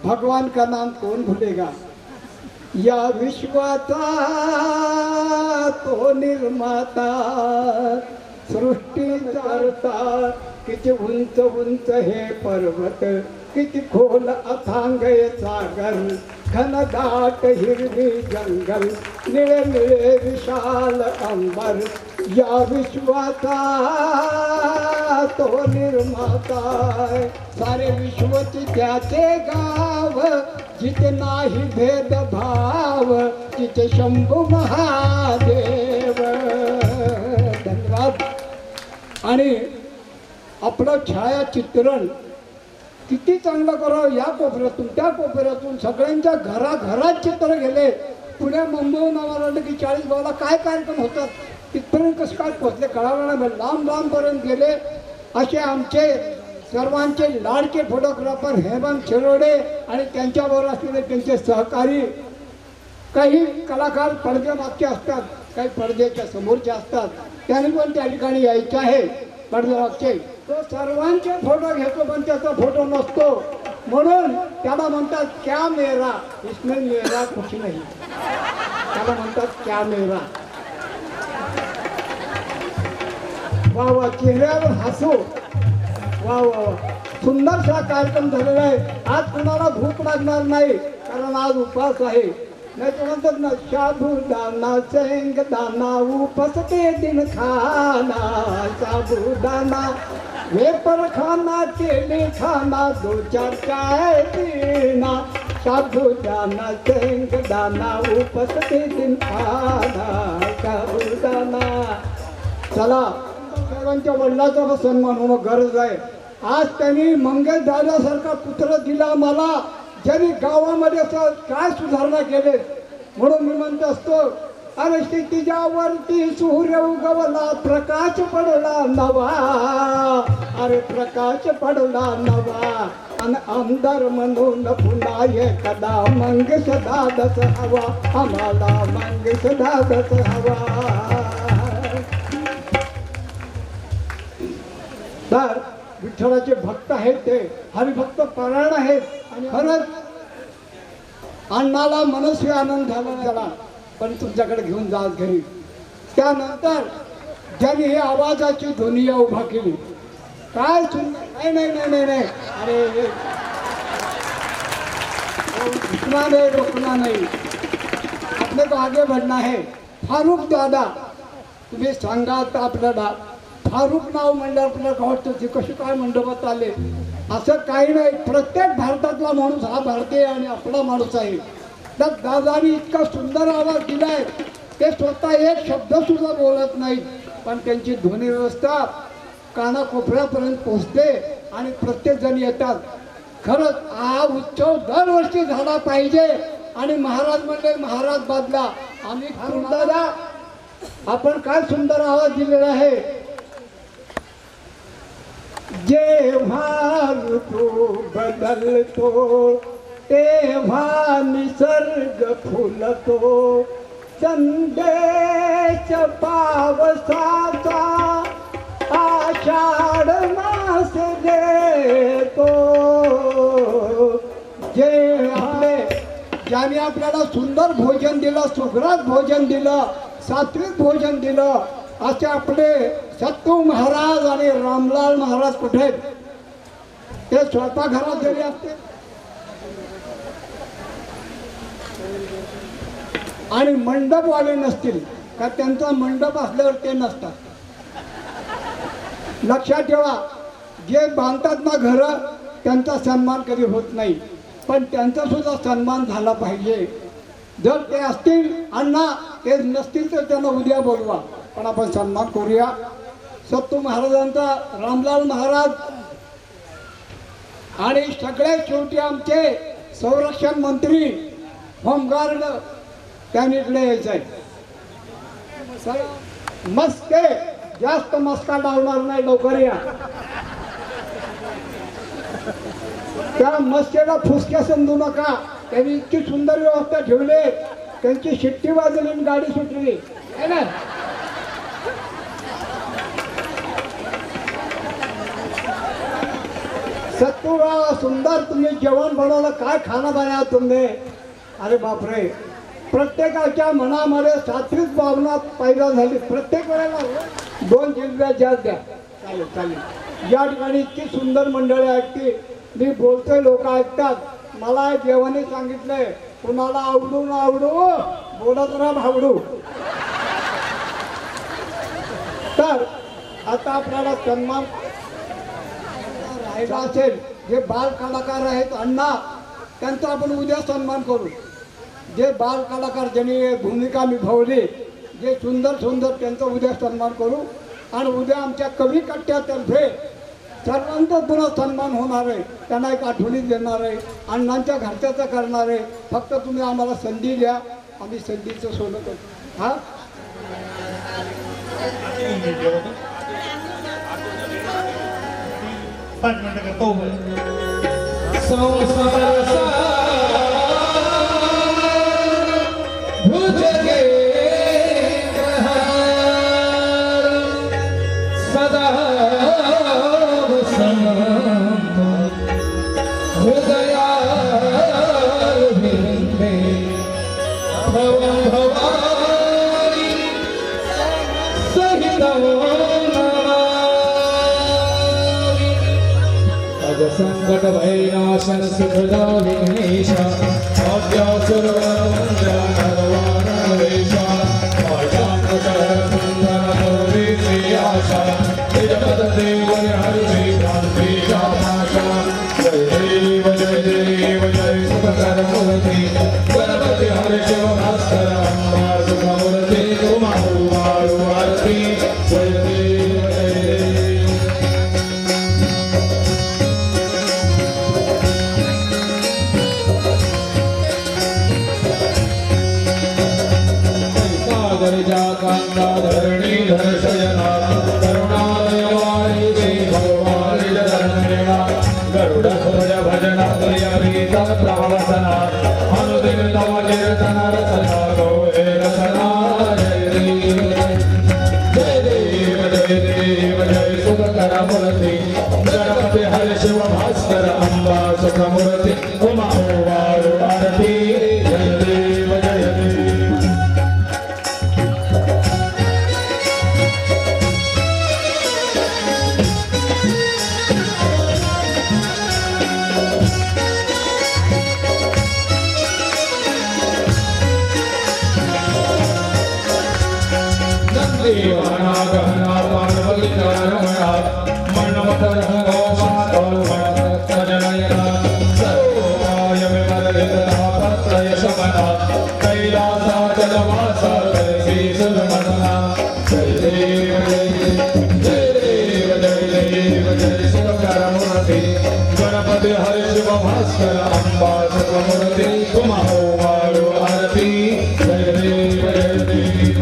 भगवान का नाम कौन भूलेगा. या विश्वाचा तो निर्माता सृष्टीचा करता. किती उंच उंच हे पर्वत, किती खोल अथांग हे सागर, घनदाट हिरवी जंगल, निळे निळे विशाल अंबर. या विश्वाचा तो निर्माता. सारे विश्वची त्याचे गाव, जिथे नाही भेदभाव, तिथे शंभू महादेव. धन्यवाद. आणि आपलं छायाचित्रण किती चांगलं करावं. या कोपऱ्यातून त्या कोपऱ्यातून सगळ्यांच्या घराघरात चित्र गेले. पुण्या मुंबईहून आम्हाला वाटलं की 40 गावाला काय कार्यक्रम होतात, तिथपर्यंत कसं काय पोचले कळालं नाही. लांब लांबपर्यंत गेले. असे आमचे सर्वांचे लाडके फोटोग्राफर हेमंत शिरोडे आणि त्यांच्याबरोबर असलेले त्यांचे सहकारी. काही कलाकार पडद्यामागचे असतात, काही पडद्याच्या समोरचे असतात, त्यांनी पण त्या ठिकाणी यायचे आहे पडद्यामागचे. तो सर्वांचे फोटो घेतो पण त्याचा फोटो नसतो, म्हणून त्याला म्हणतात क्या मेरा, इसमें मेरा कुछ नाही, त्याला म्हणतात क्या मेरा. वा वा, चेहऱ्यावर हसू. वा वा वा, सुंदरसा कार्यक्रम झालेला आहे. आज कुणाला भूक लागणार नाही कारण आज उपवास आहे. नाही तर म्हणतात ना, साबुदाणा शेंगदाणा उपसते दिन खाना, साबुदाणा वेपर खाना केले खाना, दो चार चाय पीना, साबुदाणा शेंगदाणा उपसते दिन खाना, साबुदाणा. चला, सर्वांच्या वडिलांचा पण सन्मान होणं गरज आहे. आज त्यांनी मंगेश दादासारखा पुत्र दिला मला, ज्यांनी गावामध्ये काय सुधारणा केले. म्हणून मी म्हणत असतो, अरे क्षितिजावरती सूर्य उगवला, प्रकाश पडला नवा, अरे प्रकाश पडला नवा, आणि आमदार म्हणून पुन्हा एकदा मंगेश दादाच हवा, आम्हाला मंगेश दादाच हवा. तर विठ्ठलाचे भक्त आहेत, ते हरिभक्त परायण आहेत. आणि खरंच अण्णाला मनस्वी आनंद झाला, पण तुमच्याकडे घेऊन जा घरी. त्यानंतर ज्यांनी ही आवाजाची ध्वनिया उभा केली, काय सुंदर. नाही नाही नाही नाही, अरे रुकना नाही, रुकना नाही, आपले तो आगे बढ़ना है. फारुख दादा, तुम्ही सांगा आता आपल्याला, फारुख नाव म्हणलं आपल्याला वाटतं ते कसे काय मंडपात आले. असं काही नाही, प्रत्येक भारतातला माणूस हा भारतीय आणि आपला माणूस आहे. तर दादानी इतका सुंदर आवाज दिलाय, ते स्वतः एक शब्द सुद्धा बोलत नाहीत, पण त्यांची ध्वनी व्यवस्था कानाकोपऱ्यापर्यंत पोहोचते आणि प्रत्येक जण येतात. खरंच हा उत्सव दरवर्षी झाला पाहिजे. आणि महाराज म्हणले महाराज बादला. आम्ही दादा, आपण काय सुंदर आवाज दिलेला आहे. जेव्हा ऋतू बदलतो तेव्हा निसर्ग फुलतो, संदेश पावसाचा आषाढ मास देतो. ज्याने आपल्याला सुंदर भोजन दिलं, सुग्रास भोजन दिलं, सात्विक भोजन दिलं, असे आपले सत्तू महाराज आणि रामलाल महाराज कुठे आहेत? ते स्वयंपाकघरात गेले असते. आणि मंडपवाले नसतील का, त्यांचा मंडप असल्यावर ते नसतात. लक्षात ठेवा, जे बांधतात ना घरं, त्यांचा सन्मान कधी होत नाही, पण त्यांचा सुद्धा सन्मान झाला पाहिजे. जर ते असतील अण्णा, ते नसतील तर त्यांना उद्या बोलवा, पण आपण सन्मान करूया. सत्तू महाराजांचा, रामलाल महाराज आणि सगळ्यात शेवटी आमचे संरक्षण मंत्री होमगार्ड, त्यांनी इकडे यायचं आहे. मस्के जास्त मस्का लावणार नाही, लवकर या. त्या मस्केला फुसक्या समजू नका. त्यांनी इतकी सुंदर व्यवस्था ठेवली, त्यांची शिट्टी वाजली आणि गाडी सुटली है ना. सत्तू सुंदर तुम्ही जेवण बनवलं, काय खाणं बनवा तुम्ही. अरे बापरे, प्रत्येकाच्या मनामध्ये सात्विक भावना पैदा झाली. प्रत्येक वेळेला 2 जिल्ह्यात जास्त द्या. चालेल चालेल. या ठिकाणी इतकी सुंदर मंडळी ऐकते, मी बोलतोय, लोक ऐकतात. मला देवाने सांगितलंय, कुणाला आवडू न आवडू बोलत राहा भावडू. तर आता आपल्याला सन्मान राहायचा असेल, जे बाल कलाकार आहेत अण्णा, त्यांचा आपण उद्या सन्मान करू. जे बाल कलाकार ज्यांनी भूमिका निभावली, जे सुंदर सुंदर, त्यांचा उद्या सन्मान करू. आणि उद्या आमच्या कवी कट्ट्यातर्फे सर्वांचा पुन्हा सन्मान होणार आहे. त्यांना एक आठवणी देणार आहे, अण्णांच्या घरच्याचा करणार आहे. फक्त तुम्ही आम्हाला संधी द्या, आम्ही संधीचं सोनं करू. हा 5 मिनिटं करतो. हो. संसार भुजगे प्रहार सदा वसंत हृदयारविंदे भवं भवानी सहितं नमामि. संकट भयनाशन सुखदा विघ्नेश आद्यासुरवरवेश आशा जगत देव हरि क्रांति जामाशा. जय देव जय देव जय सुखकर मूर्ति गणपति हरि शिव भास्कर अम्बा सुखमूर्ति तुमारू मारू आरती. जय देव जय देव. गर्जा कांता धरणी धर्षयना करुणालय वारिदे भगवान जरणेना गरुड ध्वज भजना प्रियरीत प्रवसना अनुदिन तव कीर्तन रसना गौरे रसना. जय देव जय देव जय देव जय सुखकर मूर्ति गणपति हरि शिव भास्कर अम्बा सुखमूर्ति उमा वारु आरती. जय देव जय देव. देवाना गहना पार्वती रमणा मन्मथ गोमातोमण सजनयना सर्वाय विमलिता पत्रय शमना कैलासाचलवास करसी सुरमना. जय देव जय जय देव जय देव जय सुखकर मूर्ति गणपति हरि शिव भास्कर अम्बा सुखमूर्ति तुमहो वारु आरती. जय देव जय देव.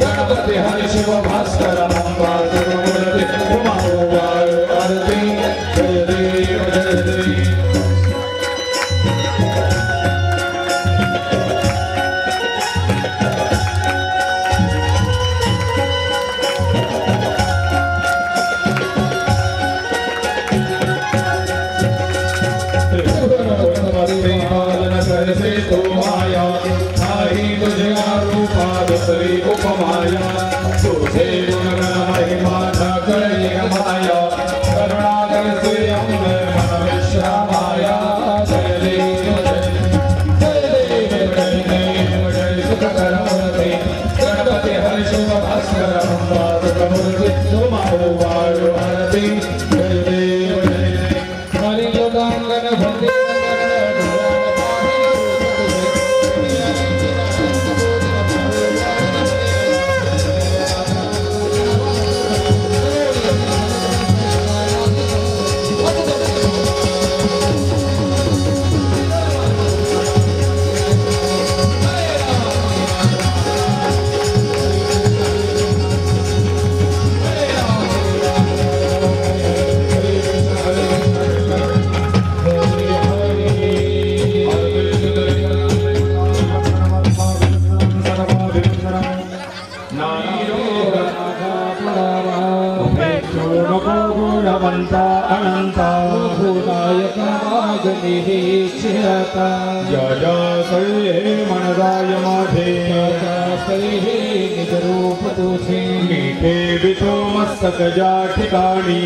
गणपति हरि शिव भास्कर अम्बा सुखमूर्ति उमा वारु आरती. जय देव जय देव. से तो माया आई तुझे रूपा दूसरी उपमाया तुझे गुणगण महिमा न करे माया करुणाकर से अम्बे मन विश्रामाया. जय देव जय देव जय देव जय सुखकर मूर्ति गणपति हरि शिव भास्कर अम्बा सुखमूर्ति तुमहो वारु आरती. जय देव जय देव. हरि लोकांगन भक्ति अनंता भूनायक मागनिश्चयता जय जय मनदाय माधे निज रूप तुझे मीठे बितो मस्तक जा ठिकाणी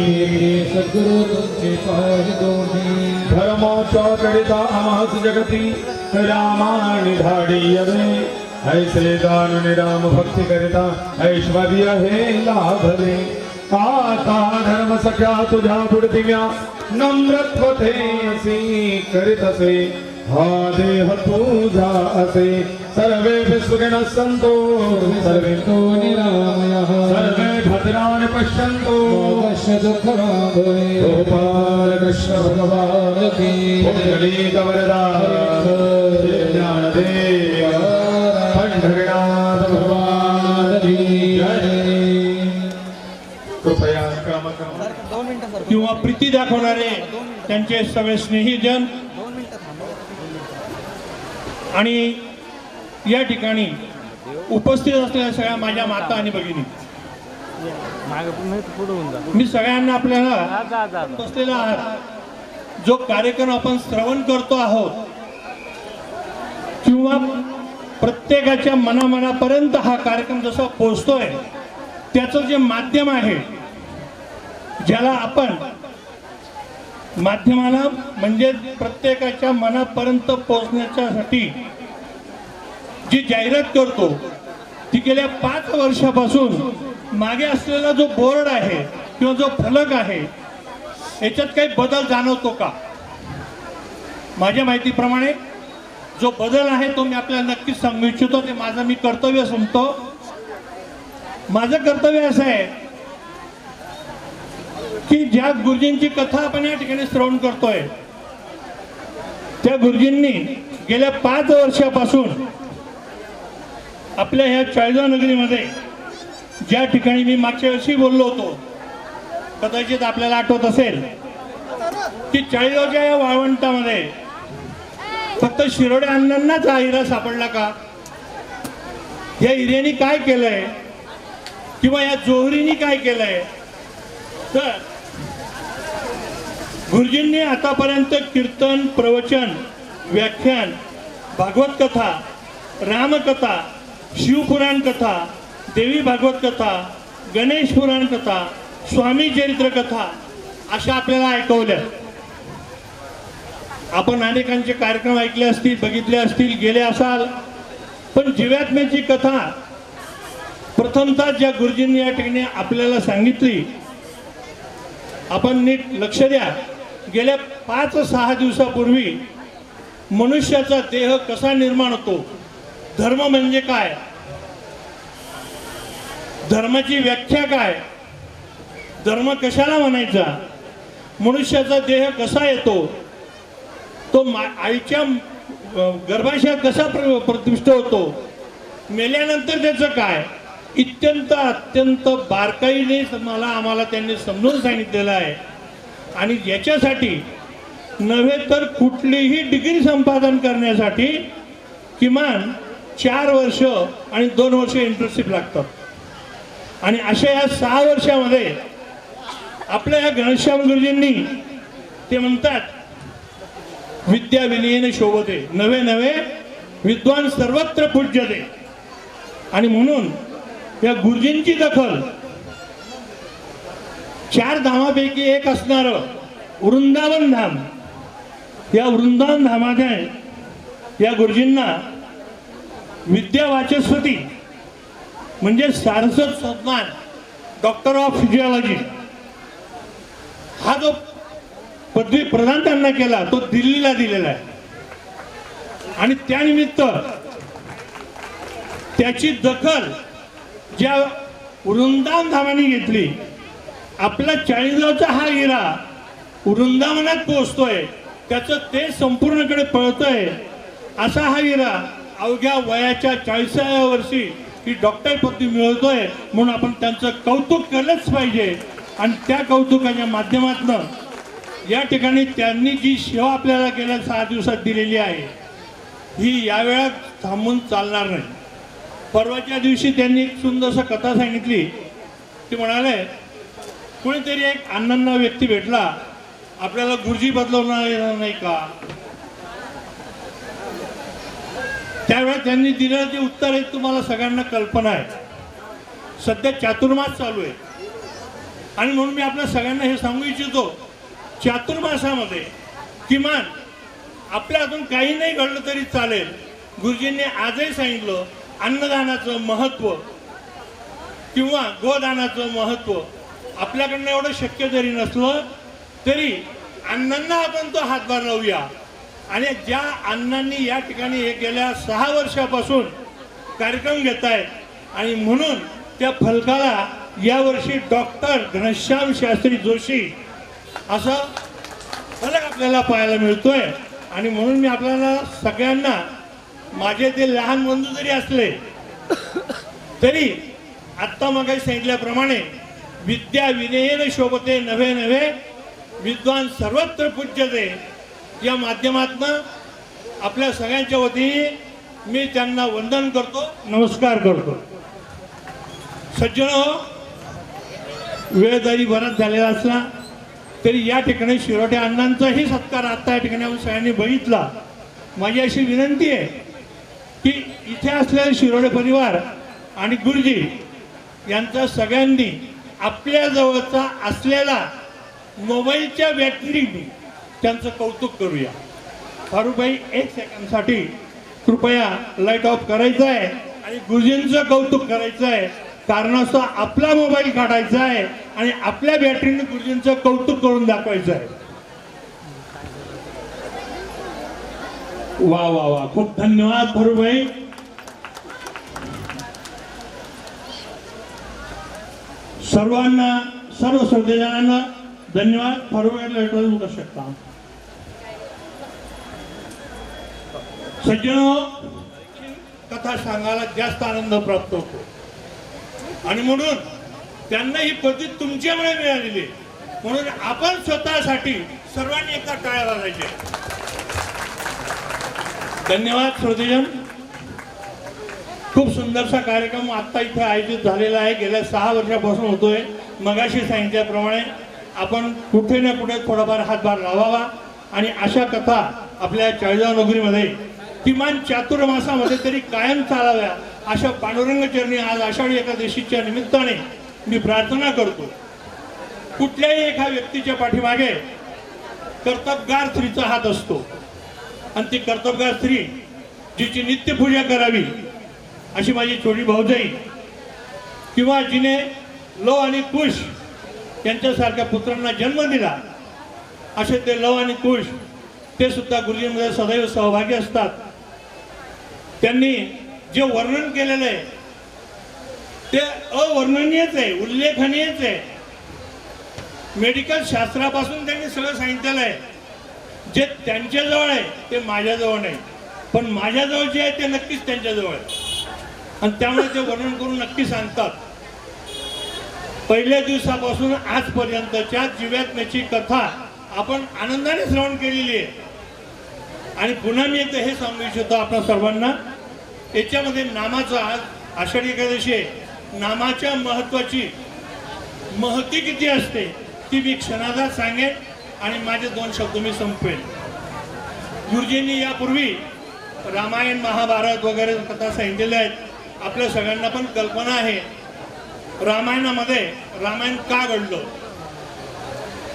सद्गुरु तुझे पाहि दोन्ही धर्मोच्या करिता आमास जगती रामानि धाडी यवे ऐसे दान निराम भक्ती करिता ऐश्वर्य हे लाभले आता धर्म सख्या तुझ्या पुढती म्या नम्रत्वते असी करीत असे हा देह तुझा असे सर्वे सुखिन संतो सर्वे तो निरामयः सर्वे भद्राणि पश्यन्तु गोपाल कृष्ण भगवान की पुंडलीक वरदा ज्ञानदेव पंढरीनाथ भगवान की जय। कृपया किंवा प्रीती दाखवणारे त्यांचे सगळे स्नेहीजन आणि या ठिकाणी उपस्थित असलेल्या सगळ्या माझ्या माता आणि भगिनी, मी सगळ्यांना आपल्याला बसलेला आहात जो कार्यक्रम आपण श्रवण करतो आहोत किंवा प्रत्येकाच्या मनामनापर्यंत हा कार्यक्रम जसा पोहोचतोय त्याचं जे माध्यम आहे, ज्याला आपण माध्यमाला म्हणजे प्रत्येकाच्या मनापर्यंत पोहोचण्यासाठी जी जाहिरात करतो ती गेल्या 5 वर्षापासून मागे असलेला जो बोर्ड आहे किंवा जो फलक आहे याच्यात काही बदल जाणवतो का? माझ्या माहितीप्रमाणे जो बदल आहे तो मी आपल्याला नक्कीच सांगू इच्छितो. ते माझं मी कर्तव्य समजतो. माझं कर्तव्य असं आहे की ज्या गुरुजींची कथा आपण या ठिकाणी श्रवण करतोय त्या गुरुजींनी गेल्या 5 वर्षापासून आपल्या ह्या चाळीसगाव नगरीमध्ये ज्या ठिकाणी मी मागच्या वर्षी बोललो होतो, कदाचित आपल्याला आठवत असेल की चाळीसगावच्या या वाळवंटामध्ये फक्त शिरोडे अण्णांनाच हा हिरा सापडला का? या हिऱ्यानी काय केलंय किंवा या जोहरीनी काय केलंय? तर गुरुजींनी आतापर्यंत कीर्तन, प्रवचन, व्याख्यान, भागवत कथा, रामकथा, शिवपुराण कथा, देवी भागवत कथा, गणेश पुराण कथा, स्वामी चरित्र कथा अशा आपल्याला ऐकवल्या. आपण अनेकांचे कार्यक्रम ऐकले असतील, बघितले असतील, गेले असाल. पण जीवात्म्याची कथा प्रथमतः ज्या गुरुजींनी या ठिकाणी आपल्याला सांगितली, आपण नीट लक्ष द्या. गेल्या 5-6 दिवसापूर्वी मनुष्याचा देह कसा निर्माण होतो, धर्म म्हणजे काय, धर्माची व्याख्या काय, धर्म कशाला म्हणायचा, मनुष्याचा देह कसा येतो, तो आईच्या गर्भाशयात कसा प्रतिष्ठित होतो, मेल्यानंतर त्याचं काय, अत्यंत बारकाईने आम्हाला त्यांनी समजून सांगितलेलं आहे. आणि याच्यासाठी नव्हे तर कुठलीही डिग्री संपादन करण्यासाठी किमान 4 वर्ष आणि 2 वर्ष इंटर्नशिप लागतात. आणि अशा या 6 वर्षामध्ये आपल्या या घनश्याम गुरुजींनी ते म्हणतात विद्या विनयेने शोभते, नवे नवे विद्वान सर्वत्र पूज्यते. आणि म्हणून या गुरुजींची दखल 4 धामापैकी एक असणारं वृंदावन धाम, या वृंदावन धामाने या गुरुजींना विद्या वाचस्पती म्हणजे सारस्वत सन्मान, डॉक्टर ऑफ फिजिओलॉजी हा जो पदवी प्रदान त्यांना केला तो दिल्लीला दिलेला आहे. आणि त्यानिमित्त त्याची दखल ज्या वृंदावन धामाने घेतली, आपला 40गावचा हा हिरा वृंदावनात पोहोचतोय, त्याचं ते संपूर्णकडे पळतोय. असा हा हिरा अवघ्या वयाच्या 40व्या वर्षी ही डॉक्टर पदवी मिळवतोय. म्हणून आपण त्यांचं कौतुक केलंच पाहिजे. आणि त्या कौतुकाच्या माध्यमातून या ठिकाणी त्यांनी जी सेवा आपल्याला गेल्या 6 दिवसात दिलेली आहे ही यावेळा थांबून चालणार नाही. परवाच्या दिवशी त्यांनी एक सुंदरशी कथा सांगितली. ती म्हणाले कोणीतरी एक अण्णांना व्यक्ती भेटला, आपल्याला गुरुजी बदलवणार येणार नाही का? त्यावेळेस त्यांनी दिलेलं ते उत्तर आहे तुम्हाला सगळ्यांना कल्पना आहे. सध्या चातुर्मास चालू आहे आणि म्हणून मी आपल्या सगळ्यांना हे सांगू इच्छितो, चातुर्मासामध्ये किमान आपल्या हातून काही नाही घडलं तरी चालेल. गुरुजींनी आजही सांगितलं अन्नदानाचं महत्त्व किंवा गोदानाचं महत्त्व आपल्याकडनं एवढं शक्य जरी नसलं तरी अण्णांना आपण तो हातभार लावूया. आणि ज्या अण्णांनी या ठिकाणी हे गेल्या 6 वर्षापासून कार्यक्रम घेत आहेत आणि म्हणून त्या फलकाला यावर्षी डॉक्टर घनश्याम शास्त्री जोशी असा फलक आपल्याला पाहायला मिळतोय. आणि म्हणून मी आपल्याला सगळ्यांना, माझे ते लहान बंधू जरी असले तरी आत्ता मग सांगितल्याप्रमाणे विद्या विनयेन शोभते नव्हे नव्हे विद्वान सर्वत्र पूज्यते या माध्यमातून आपल्या सगळ्यांच्या वतीने मी त्यांना वंदन करतो, नमस्कार करतो. सज्जनो, वेळ जरी बराच झालेला असला तरी या ठिकाणी शिरोटे अण्णांचाही सत्कार आता या ठिकाणी आपण सगळ्यांनी बघितला. माझी अशी विनंती आहे की इथे असलेले शिरोडे परिवार आणि गुरुजी यांचा सगळ्यांनी आपल्या जवळचा असलेला मोबाईलच्या बॅटरीने त्यांचं कौतुक करूया. फारुबाई 1 सेकंदसाठी कृपया लाईट ऑफ करायचं आहे आणि गुरुजींचं कौतुक करायचं आहे. कारणास्तव आपला मोबाईल काढायचा आहे आणि आपल्या बॅटरीने गुरुजींचं कौतुक करून दाखवायचं आहे. वा वा वा, खूप धन्यवाद फारुबाई. सर्वांना, सर्व श्रोतेजनांना धन्यवाद. फारुबाई लाईट ऑफ करू शकता. सज्जनो, कथा सांगायला जास्त आनंद प्राप्त होतो आणि म्हणून त्यांना ही पद्धत तुमच्यामुळे मिळालेली आहे. म्हणून आपण स्वतःसाठी सर्वांनी एकदा टाळ्या वाजवायच्या. धन्यवाद श्रोतेजन. खूप सुंदरसा कार्यक्रम आता इथे आयोजित झालेला आहे. गेल्या 6 वर्षापासून होतोय. मगाशी सांगितल्याप्रमाणे आपण कुठे ना कुठे थोडाफार हातभार लावावा आणि अशा कथा आपल्या चाळीसगाव नगरीमध्ये किमान चातुर्मासामध्ये तरी कायम चालाव्या अशा पांडुरंग चरणी आज आषाढी एकादशीच्या निमित्ताने मी प्रार्थना करतो. कुठल्याही एका व्यक्तीच्या पाठीमागे कर्तबगार स्त्रीचा हात असतो आणि ती कर्तबगार स्त्री जिची नित्यपूजा करावी अशी माझी छोटी भाऊजाई किंवा जिने लव आणि कुश यांच्यासारख्या पुत्रांना जन्म दिला असे ते लव आणि कुश ते सुद्धा गुरुजींमध्ये सदैव सहभागी असतात. त्यांनी जे वर्णन केलेलं आहे ते अवर्णनीयच आहे, उल्लेखनीयच आहे. मेडिकल शास्त्रापासून त्यांनी सगळं सांगितलेलं आहे. जे त्यांच्याजवळ आहे ते माझ्याजवळ नाही, पण माझ्याजवळ जे आहे ते नक्कीच त्यांच्याजवळ आहे आणि त्यामुळे ते वर्णन करून नक्की सांगतात. पहिल्या दिवसापासून आजपर्यंतच्या जीवात्म्याची कथा आपण आनंदाने श्रवण केलेली आहे आणि पुन्हा मी एकदा हे सांगू इच्छितो आपल्या सर्वांना. याच्यामध्ये नामाचा, आज आषाढी एकादशी आहे, नामाच्या महत्वाची महती किती असते ती मी क्षणाला सांगेन आणि माझे 2 शब्द मी संपवेन. गुरुजींनी यापूर्वी रामायण महाभारत वगैरे कथा सांगितलेल्या आहेत. आपल्या सगळ्यांना पण कल्पना आहे रामायणामध्ये रामायण का घडलं.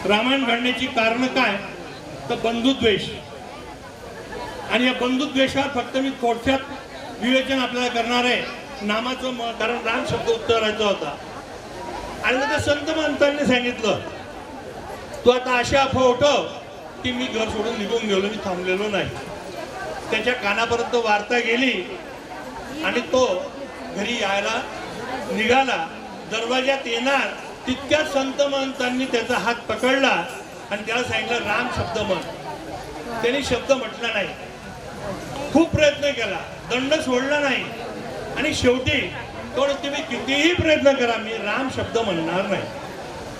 रामायण घडण्याची कारण काय तर बंधुद्वेष. आणि या बंधुद्वेषावर फक्त मी थोडक्यात विवेचन आपल्याला करणार आहे. नामाचं कारण राम शब्द उत्तरायचा होता आणि मग त्या संत महंतांनी सांगितलं तू आता अशा अफवा उठव की मी घर सोडून निघून गेलो, मी थांबलेलो नाही. त्याच्या कानापर्यंत वार्ता गेली आणि तो घरी यायला निघाला. दरवाजात येणार तितक्या संत महंतांनी त्याचा हात पकडला आणि त्याला सांगितलं राम शब्द म्हण. त्यांनी शब्द म्हटला नाही. खूप प्रयत्न केला, दंड सोडला नाही आणि शेवटी थोडं तुम्ही कितीही प्रयत्न करा मी राम शब्द म्हणणार नाही.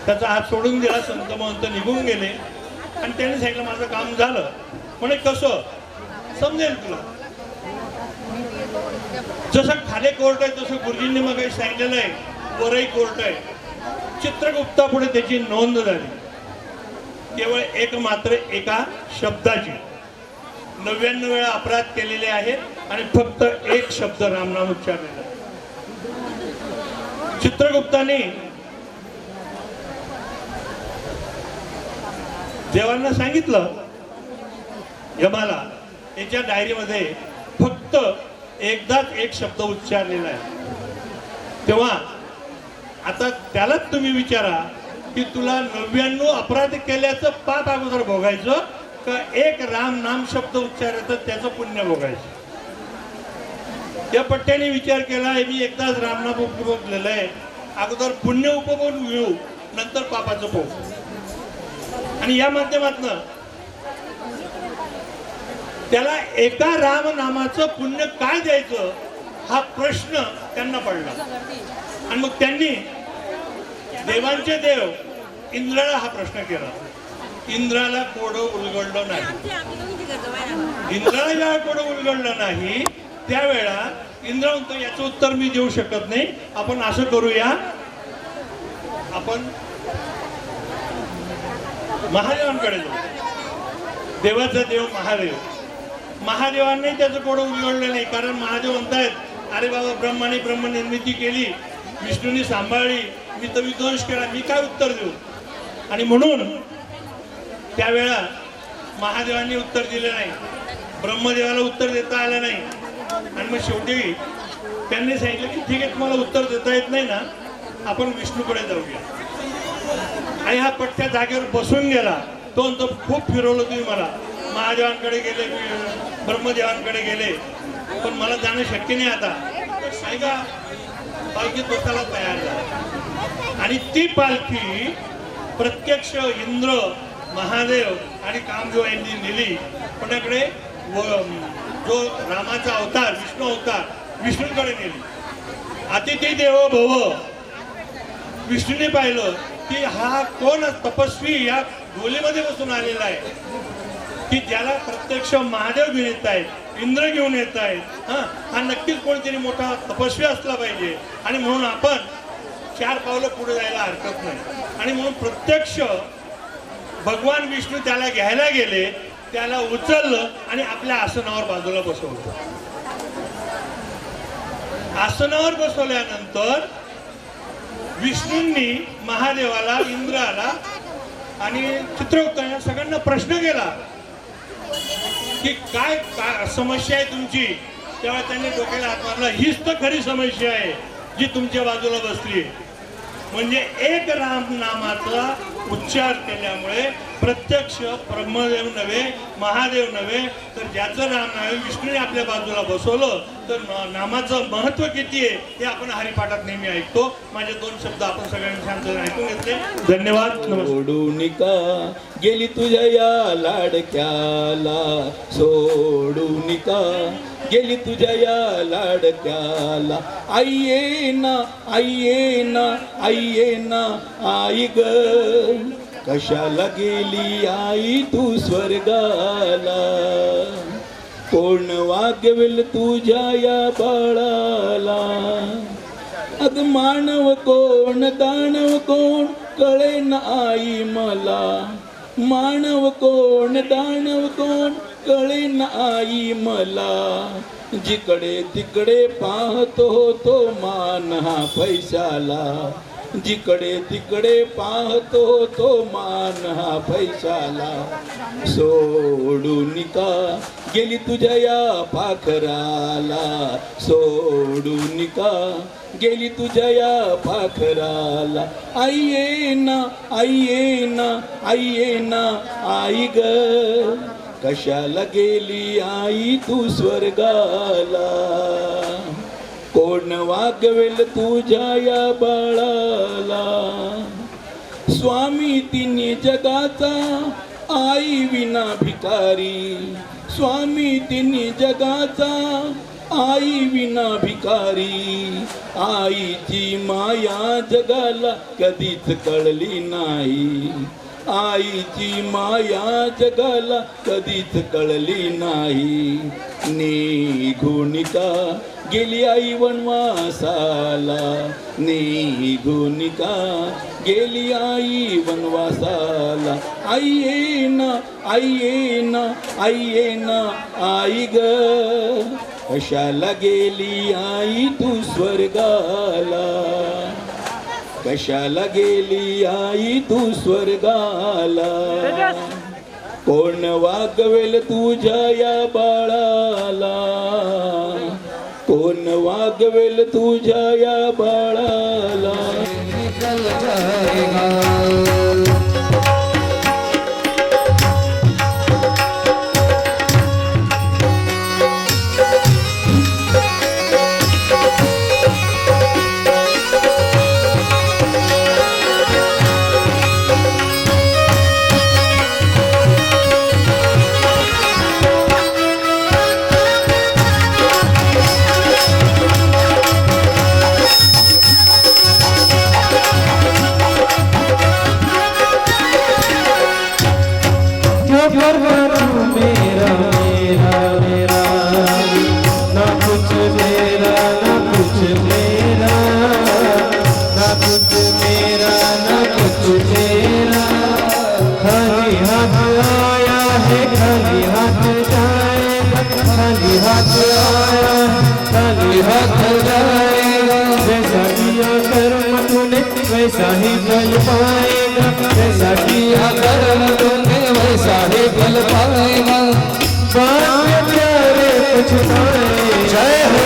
त्याचा हात सोडून दिला. संत महंत निघून गेले आणि त्यांनी सांगितलं माझं काम झालं. म्हणे कसं समजेल तुला. जसं खाली कोर्ट आहे तसं गुरुजींनी मग काही सांगितलेलं आहे वरही कोर्ट आहे. चित्रगुप्ता पुढे त्याची नोंद झाली केवळ एक मात्र एका शब्दाची. 99 वेळा अपराध केलेले आहेत आणि फक्त एक शब्द रामनाम उच्चारलेला. चित्रगुप्ताने देवांना सांगितलं यमाला याच्या डायरीमध्ये फक्त एकदाच एक शब्द उच्चारलेला आहे. तेव्हा आता त्यालाच तुम्ही विचारा की तुला 99 अपराध केल्याचं पाप अगोदर भोगायचं का एक राम नाम शब्द उच्चारायचं त्याचं पुण्य भोगायचं. त्या पट्ट्याने विचार केला मी एकदाच रामनाम उपभोगलेलं आहे, अगोदर पुण्य उपभोगून घेऊ नंतर पापाचं भोग. आणि या माध्यमातनं त्याला एका रामनामाचं पुण्य काय द्यायचं हा प्रश्न त्यांना पडला. आणि मग त्यांनी देवांचे देव इंद्राला हा प्रश्न केला. इंद्राला कोडं उलगडलं नाही. इंद्राला जेव्हा कोडं उलगडलं नाही त्यावेळा इंद्र म्हणतो याचं उत्तर मी देऊ शकत नाही, आपण असं करूया, आपण महादेवांकडे जाऊ. देवाचा देव महादेव. महादेवांनी त्याचं कोडं उलगडलं नाही, कारण महादेव म्हणतायत अरे बाबा ब्रह्माने ब्रह्मनिर्मिती केली, विष्णूने सांभाळली, मी तर विध्वंस केला, मी काय उत्तर देऊ. आणि म्हणून त्यावेळा महादेवांनी उत्तर दिलं नाही, ब्रह्मदेवाला उत्तर देता आलं नाही. आणि मग शेवटी त्यांनी सांगितलं की ठीक आहे तुम्हाला उत्तर देता येत नाही ना, आपण विष्णूकडे जाऊया. आणि हा पठ्ठ्या जागेवर बसून गेला. तो म्हणतो खूप फिरवलं तुम्ही मला, महादेवांकडे गेले, ब्रह्मदेवांकडे गेले, पण मला जाणं शक्य नाही. आता सांगा पालखी स्वतःला तयार झाला. आणि ती पालखी प्रत्यक्ष इंद्र, महादेव आणि कामदेव यांनी नेली कोणाकडे, जो रामाचा अवतार विष्णू अवतार विष्णूकडे नेली. अतिथी देवो भव. विष्णूने पाहिलं की हा कोण तपस्वी या डोलीमध्ये बसून आलेला आहे की ज्याला प्रत्यक्ष महादेव घेऊन येत आहेत, इंद्र घेऊन येत आहेत. हा नक्कीच कोणतरी मोठा तपस्वी असला पाहिजे. आणि म्हणून आपण 4 पावलं पुढे जायला हरकत नाही. आणि म्हणून प्रत्यक्ष भगवान विष्णू त्याला घ्यायला गेले, त्याला उचललं आणि आपल्या आसनावर बाजूला बसवलं. आसनावर बसवल्यानंतर विष्णूंनी महादेवाला, इंद्राला आणि चित्रगुप्तांना सगळ्यांना प्रश्न केला की काय समस्या आहे तुमची. तेव्हा त्यांनी डोक्याला हात मारला, हीच तर खरी समस्या आहे जी तुमच्या बाजूला बसली. म्हणजे एक राम नामाचा उच्चार केल्यामुळे प्रत्यक्ष ब्रह्मदेव नव्हे, महादेव नव्हे, तर ज्याचं राम नाव विष्णूने आपल्या बाजूला बसवलं तर नामाचं महत्व किती आहे हे आपण हरिपाठात नेहमी ऐकतो. माझे 2 शब्द आपण सगळ्यांनी शांत ऐकून घेतले. धन्यवाद. सोडून का गेली तुझ्या या लाडक्याला, सोडून का गेली तुझ्या या लाडक्याला. आई ये ना, आई ये ना, आई ये ना, आई ग कशाला गेली आई तू स्वर्गाला. कोण वागवेल तुझ्या या बाळाला. अग मानव कोण दानव कोण कळेना आई मला. मानव कोण दानव कोण कळेना आई मला. जिकडे तिकडे पाहतो तो मान हा पैशाला. जिकडे तिकडे पाहतो तो मान हा पैशाला. सोडून का गेली तुझ्या या पाखराला. सोडून का गेली तुझ्या या पाखराला. आई ये ना, आई ये ना, आई ये ना, आई ग कशाला गेली आई तू स्वर्गाला. कोण वागवेल तुझ्या या बाळाला. स्वामी तिन्ही जगाचा आई विना भिकारी. स्वामी तिन्ही जगाचा आई विना भिकारी. आईची माया जगाला कधीच कळली नाही. आईची माया जगाला कधीच कळली नाही. निघून का गेली आई वनवासाला. निघून का गेली आई वनवासाला. आई ये ना, आई ये ना, आई ये ना, आई ग कशाला गेली आई तू स्वर्गाला. कशाला गेली आई तू स्वर्गाला. कोण वागवेल तुझ्या या बाळाला. कोण वागवेल तुझ्या या बाळाला निकल जाएगा मेरा मेरा मेरा ना कुछ मेरा ना कुछ मेरा ना कुछ मेरा ना कुछ मेरा खाली हाथ आया है खाली हाथ जाएगा खाली हाथ आया खाली हाथ जाएगा जैसा किया कर्म तूने वैसा ही फल पाएगा जैसा किया कर्म तूने वैसा ही फल पाएगा बात प्यारे पछताए जय हो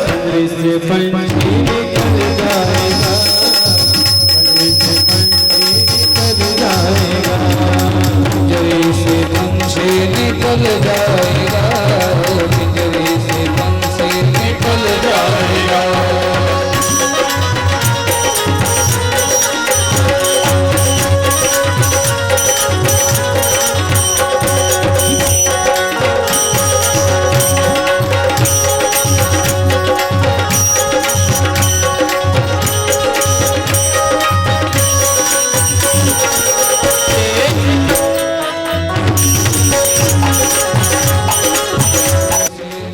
मंदिर से पंछी निकल जाएगा मंदिर से पंछी निकल जाएगा जय से पंछी निकल जाएगा जय से पंछी निकल जाएगा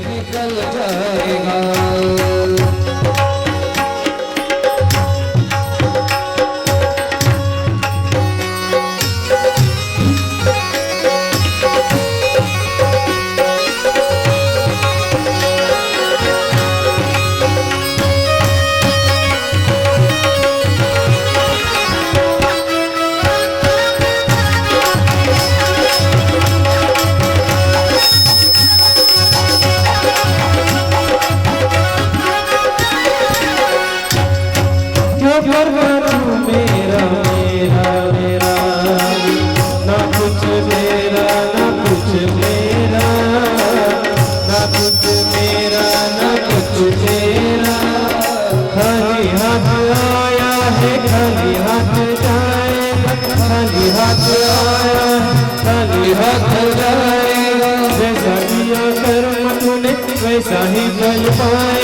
निकल जाएगा मेरा मेरा मेरा ना कुछ मेरा ना कुछ मेरा ना कुछ मेरा ना कुछ मेरा खाली हाथ आया है खाली हाथ जाएगा खाली हाथ आया खाली हाथ जाएगा जैसा किया कर्म तूने वैसा ही फल पाए